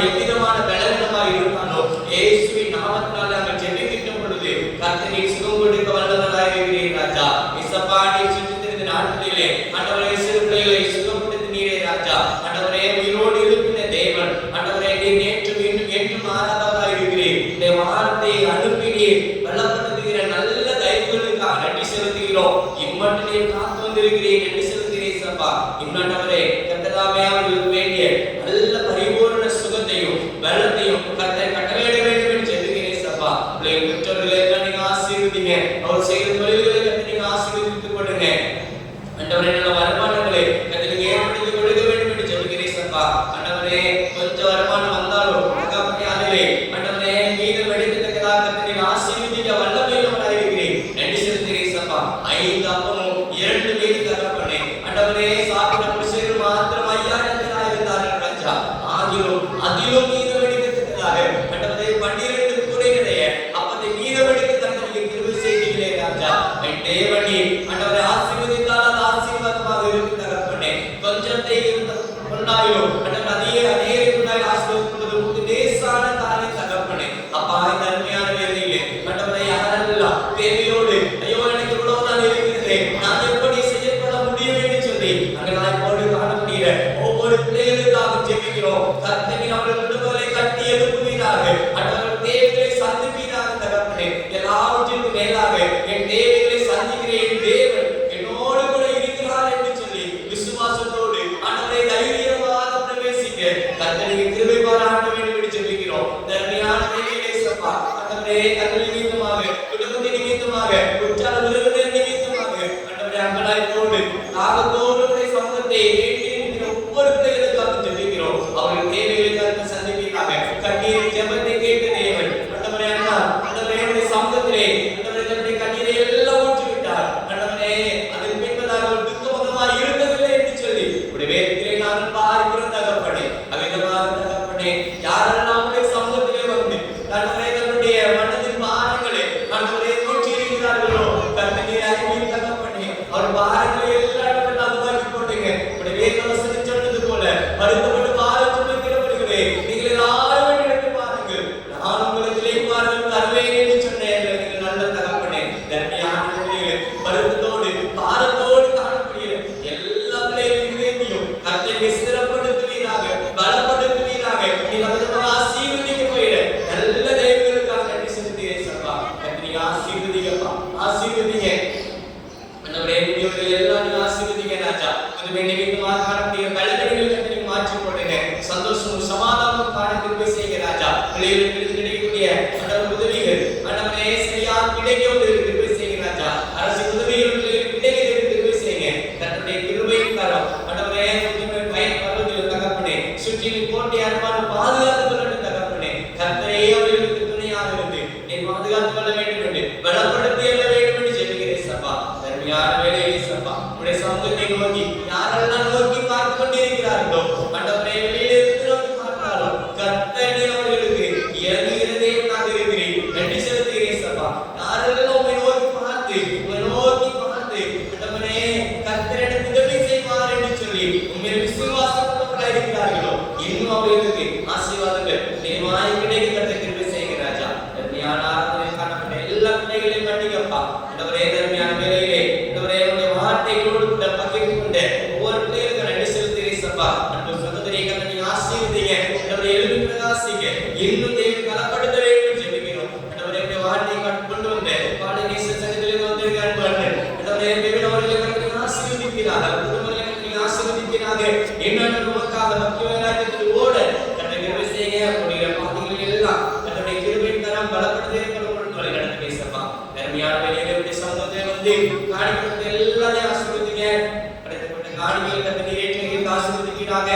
எவ்விதமான பலவீனமாக இருந்தாலும் இயேசுவின் நாமத்தினால் நாங்கள் ஜெபிக்கின்ற பொழுது கர்த்தரே சுகம் கொடுக்க வல்லவராக இருக்கிறீர் ராஜா. இசப்பா நீர் சுற்றித்திருந்த நாட்களிலே ஆண்டவரே சிறு பிள்ளைகளை சுகப்படுத்தினீரே ராஜா. ஆண்டவரே உயிரோடு இருக்கின்ற தேவன், ஆண்டவரே நீர் நேற்றும் இன்றும் என்றும் மாறாதவராக இருக்கிறீர். இந்த வார்த்தையை அனுப்பினீர் பலப்படுத்துகிற நல்ல தைரியங்களுக்காக நன்றி செலுத்துகிறோம். இம்மட்டும் நீர் காத்து வந்திருக்கிறீர் நன்றி செலுத்துகிறேன் சப்பா. இன்னாண்டவரே கர்த்தராமே அவர்களுக்கு வேண்டிய நல்ல பரிபூர்ண சுகத்தையும் பலத்தையும் கர்த்தர் கட்டளையிட வேண்டும் என்று ஜெபிக்கிறேன் சப்பா. பிள்ளைகள் பெற்றோர்களை நீங்க ஆசீர்வதிங்க, அவர் செய்கிற தொழில்களை நீங்க ஆசீர்வதித்துக் கொடுங்க. ஆண்டவரே நல்ல வருமானங்களை நீங்க ஏற்படுத்தி கொடுக்க வேண்டும் என்று ஜெபிக்கிறேன் சப்பா. ஆண்டவரே கொஞ்சம் வருமானம் வந்தாலும் அதிலே ஆண்டவரே மீதம் எடுக்கத்தக்கதாக நீங்க ஆசீர்வதிக்க வல்லமையுள்ளவராக தேவனே ஆண்டவரே ஆசீர்வதித்தால் அது ஆசீர்வாதமாக இருக்கும் தகப்பனே. கொஞ்சத்தை கொண்டாயிரும் ஆண்டவரே அதே கொண்டாய் ஆசீர்வதிப்பது லேசான காரியம் தகப்பனே. அப்பா இந்த அருமையான வேளையிலே ஆண்டவரே யாரெல்லாம் தேவையோடு ஐயோ எனக்கு இவ்வளவுதான் இருக்கிறது நான் எப்படி செய்யப்பட முடியும் என்று சொல்லி அங்கெல்லாம் போடு காணக்கூடிய ஒவ்வொரு பிள்ளைகளுக்காக ஜெபிக்கிறோம். கர்த்தரே அவர்கள் குடும்பங்களை கட்டி எழுப்புவீராக. ஆண்டவர்கள் தேவைகளை சந்திப்பீராக தகப்பனே. எல்லாவற்றிற்கும் மேலாக என் தேவைகளை சந்திக்கிற என் தேவன் என்னோடு கூட இருக்கிறார் என்று சொல்லி விசுவாசத்தோடு ஆண்டவரை தைரியமாக பிரவேசிக்க கர்த்தருக்கு கிருபை பாராட்ட வேண்டும் என்று ஜெபிக்கிறோம். தர்மியான வேலையை சப்பா ஆண்டவரே கர்த்தர் நிமித்தமாக குடும்பத்தின் நிமித்தமாக உற்சாக உறவுகளின் நிமித்தமாக ஆண்டவரே அங்கலாய் போடு தாகத்தோடு உடைய சமூகத்தை வேண்டியிருக்கிற ஒவ்வொரு பிள்ளைகளுக்காக ஜெபிக்கிறோம். அவர்கள் தேவைகளை கர்த்தர் சந்திப்பீராக. கண்ணீரின் ஜெபத்தை கேட்ட தேவன் ஆண்டவரே அண்ணா ஆண்டவரே உடைய சமூகத்திலே ஆண்டவரே தன்னுடைய கண்ணீரை எல்லாம் ஊற்றி விட்டார். ஆண்டவரே அதன் பின்பதாக ஒரு துக்கமுகமாக இருந்ததில்லை என்று சொல்லி உடைய வேதத்திலே நான் பார்க்கிறோம் தகப்பனே. அவ்விதமாக தகப்பனே யாரெல்லாம் உடைய சமூகத்திலே வந்து ஆண்டவரே தன்னுடைய மனதின் பாரங்களை ஆண்டவரே ஊற்றி இருக்கிறார்களோ கர்த்தரே அறிவீர் தகப்பனே. அவர் பாரங்களை எல்லாரும் அதுவாக்கி போட்டீங்க. உடைய வேதவசனம் சொன்னது போல வருத்தப்பட்டு பாரம் சுமக்கிறவர்களே நீங்கள் எல்லாரும் எடுத்து பாருங்கள் நான் உங்களுக்கு இளைப்பாறுதல் தருவேன் என்று சொன்னேன். நல்ல தகப்பனே தர்மியான பிள்ளைகளே வருத்தத்தோடு பாரத்தோடு காணக்கூடிய எல்லா பிள்ளைகளையும் கர்த்தரை ஸ்திரப்படுத்துவீராக பலப்படுத்துவீராக. நீங்கள் விதமாக ஆசீர்வதிக்க போயிட நல்ல தேவர்களுக்காக நன்றி செலுத்துகிறேன் சப்பா. கர்த்தரை ஆசீர்வதிங்கப்பா ஆசீர்வதிங்க ஆண்டவரே உங்களுடைய எல்லாம் நீங்க ஆசீர்வதிங்க ராஜா. உங்களுடைய நிமித்தமாக காணக்கூடிய கல்விகள் கர்த்தரை மாற்றி போடுங்க. சந்தோஷமும் சமாதானமும் காண கிருபை செய்யுங்க ராஜா. பிள்ளைகளுக்கு கிடைக்கக்கூடிய ஆண்டவர் உதவிகள் ஆண்டவரே சரியா கிடைக்க கிருபை செய்யுங்க ராஜா. அரசு உதவிகள் கிடைக்க கிருபை செய்யுங்க. கர்த்தருடைய கிருபையின் கரம் ஆண்டவரே உங்கள் பயன் பருவத்தில் தகப்பனே சுற்றிலும் கோட்டை அன்பான பாதுகாத்து கொள்ளட்டும் தகப்பனே. கர்த்தரே அவர்களுக்கு துணையாக இருந்து நீ பாதுகாத்து கொள்ள வேண்டும் என்று பலப்படுத்தி எழ வேண்டும் என்று ஜெபிக்கிறேன் சப்பா. தர்மியான வேளையிலே சப்பா உடைய சமூகத்தை நோக்கி யாரெல்லாம் நோக்கி பார்த்து கொண்டிருக்கிறார்களோ ஆண்டவரே வெளியிலே இருந்து நோக்கி பார்த்தாலும் கர்த்தரே அவர்களுக்கு இறங்குகிற தேவனாக இருக்கிறேன். நன்றி செலுத்துகிறேன் சப்பா. யாரெல்லாம் உம்மை நோக்கி பார்த்து ஆண்டவரே கர்த்தரிடம் உதவி செய்வார் என்று சொல்லி உம்மை விசுவாசத்தோடு இருக்கிறார்களோ இன்னும் அவர்களுக்கு ஆசீர்வாதங்கள் நிறைவாய் கிடைக்க கர்த்தர் கிருபை செய்யுங்க ராஜா. தர்மியான ஆராதனை காணப்பட்ட எல்லா பிள்ளைகளையும் மன்னிக்கப்பா. ஆண்டவரே தர்மியான வேளையிலே ஆண்டவரே உம்முடைய வார்த்தைகளோடு கூட பகிர்ந்து கொண்ட ஒவ்வொரு பிள்ளைகளுக்கு நன்றி செலுத்துகிறேன் சப்பா. அன்பு சகோதரியை கர்த்தர் ஆசீர்வதிங்க. ஆண்டவரே எழுப்பி பிரகாசிங்க. இன்னும் தேவனை பலப்படுத்த வேண்டும் ஜெபிக்கிறோம். ஆண்டவரே உம்முடைய வார்த்தையை கொண்டு வந்த பாடநேச சங்கத்திலே வந்திருக்கிற அன்பர்கள் ஆண்டவரே தேவன் அவர்களை கர்த்தர் ஆசீர்வதிக்கிறார். குடும்பங்களை கர்த்தர் ஆசீர்வதிக்கிறார். என்னென்ன உமக்காக பக்திவேலாயத்தில் ஓட கர்த்தர் கிருபை செய்யுங்க. உங்களுடைய பாதைகளில் எல்லாம் கர்த்தருடைய கிருபையின் கரம் பலப்படுத்தி வழி நடத்துங்க சப்பா. தர்மியான வேளையிலே உடைய சமூகத்தை வந்து காணிக்கப்பட்ட எல்லாரையும் ஆசீர்வதிங்க. கிடைக்கப்பட்ட காணிகளை கர்த்தர் நிறைவேற்றி ஆசீர்வதிக்கிறாங்க.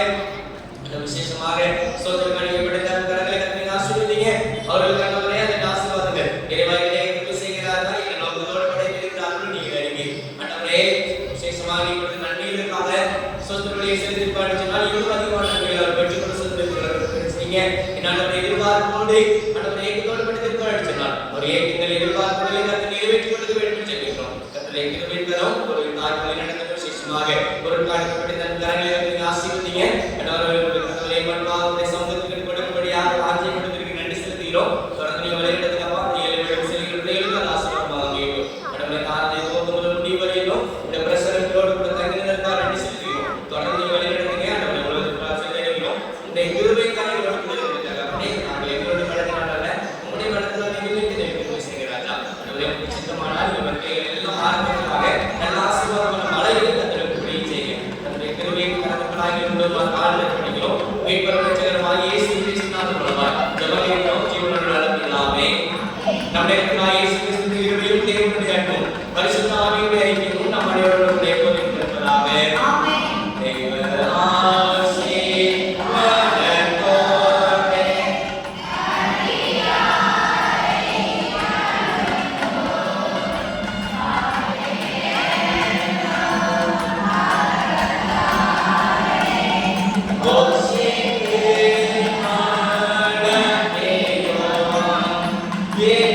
விசேஷமாக சோதனை காணிக்கப்பட்ட கரங்களை கர்த்தர் ஆசீர்வதிங்க. அவர்களுக்கு ஆண்டவரே அந்த ஆசீர்வாதங்கள் இறைவாயிலே கிருபை செய்கிறார்கள். இந்த நோக்கத்தோடு படைத்திருக்கிறார்கள் நீங்கள் அறிவீர். ஆண்டவரே விசேஷமாக இப்பொழுது நன்மைகளுக்காக சொத்துக்களை செலுத்திப்பாடினால் இன்னும் அதிகமான நன்மைகளை அவர் பெற்றுக்கொண்டு செலுத்திருக்கிறார்கள் செய்யுங்க. ஆண்டவரை எதிர்பார்ப்போடு ஆண்டவரை ஏக்கத்தோடு படைத்திருப்பாடு சொன்னால் ஒரு ஏக்கங்கள் எதிர்பார்ப்புகளை கர்த்தர் நிறைவேற்றி கொடுக்க வேண்டும் என்று சொல்லிக்கிறோம். கர்த்தரை கிருபை தரும் ஒரு தாய்மொழி நடந்த விசேஷமாக ஒரு காணிக்கப்பட்ட தன் கரங்களை ஆசீர்வதிங்க. சமூகத்துக்கு கொடுக்கும்படியாக வார்த்தையை கொடுத்திருக்கு நன்றி செலுத்துகிறோம். தொடர்ந்து நீங்கள் வழிநடத்துக்கப்பா. நீங்கள் செல்கிற பிள்ளைகளுக்கு ஆசீர்வாதமாக வேண்டும். கடவுளை காரணத்தை துவக்கம் முதல் முடிவு வரையிலும் இந்த பிரசனத்தோடு கூட தங்கினதற்காக நன்றி செலுத்துகிறோம். தொடர்ந்து நீங்கள் வழிநடத்துங்க. கடவுளை உலகத்துக்காக செல்கிறோம். உங்களுடைய கிருபை கரைகளோடு அப்படியே நாங்கள் எங்களோட கடத்தினால உங்களுடைய கடத்தில் நீங்கள் கிருபை செய்கிறாரா. கடவுளை சித்தமானால் இந்த பிள்ளைகள் எல்லாம் ஆரம்பத்திற்காக நல்ல ஆசீர்வாதமான மலைகளை கத்திற்கு உதவி செய்யுங்க. தன்னுடைய கிருபை கடத்தப்படாக இருந்தோம் காலில் படிக்கிறோம். வெயிட்பரவச்சகரமாக இயேசு கிறிஸ்துவின் மூலமாக ஜெபம் ஜீவனுள்ள எல்லாமே நம்முடைய இயேசு கிறிஸ்துவின் கிருபையும் தேவனுடைய அன்பும் பரிசுத்த ஆவியுடைய ஐக்கியமும் நம் அனைவரோடும் எப்போதும் இருப்பதாக. ஆமென். Yeah.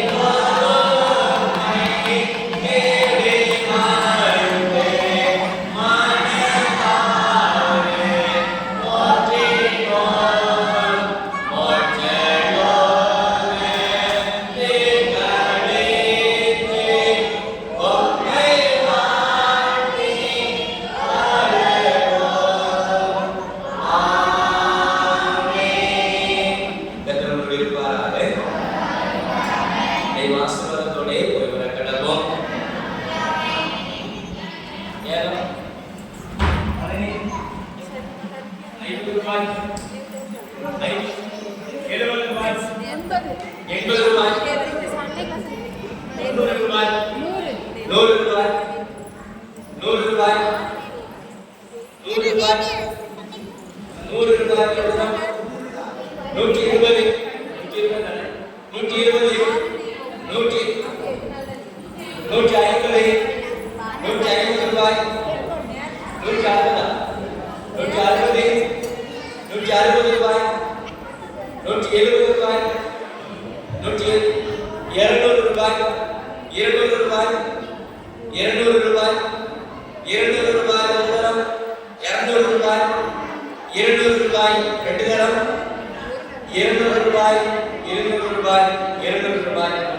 ஓகே 150 150 ரூபாய் 160 ரூபாய் 170 ரூபாய் 200 ரூபாய் 200 ரூபாய் 200 ரூபாய் 200 ரூபாய் ஒரு தரம் 200 ரூபாய் 200 ரூபாய் ரெண்டு தரம் 200 ரூபாய் 200 ரூபாய் 200 ரூபாய்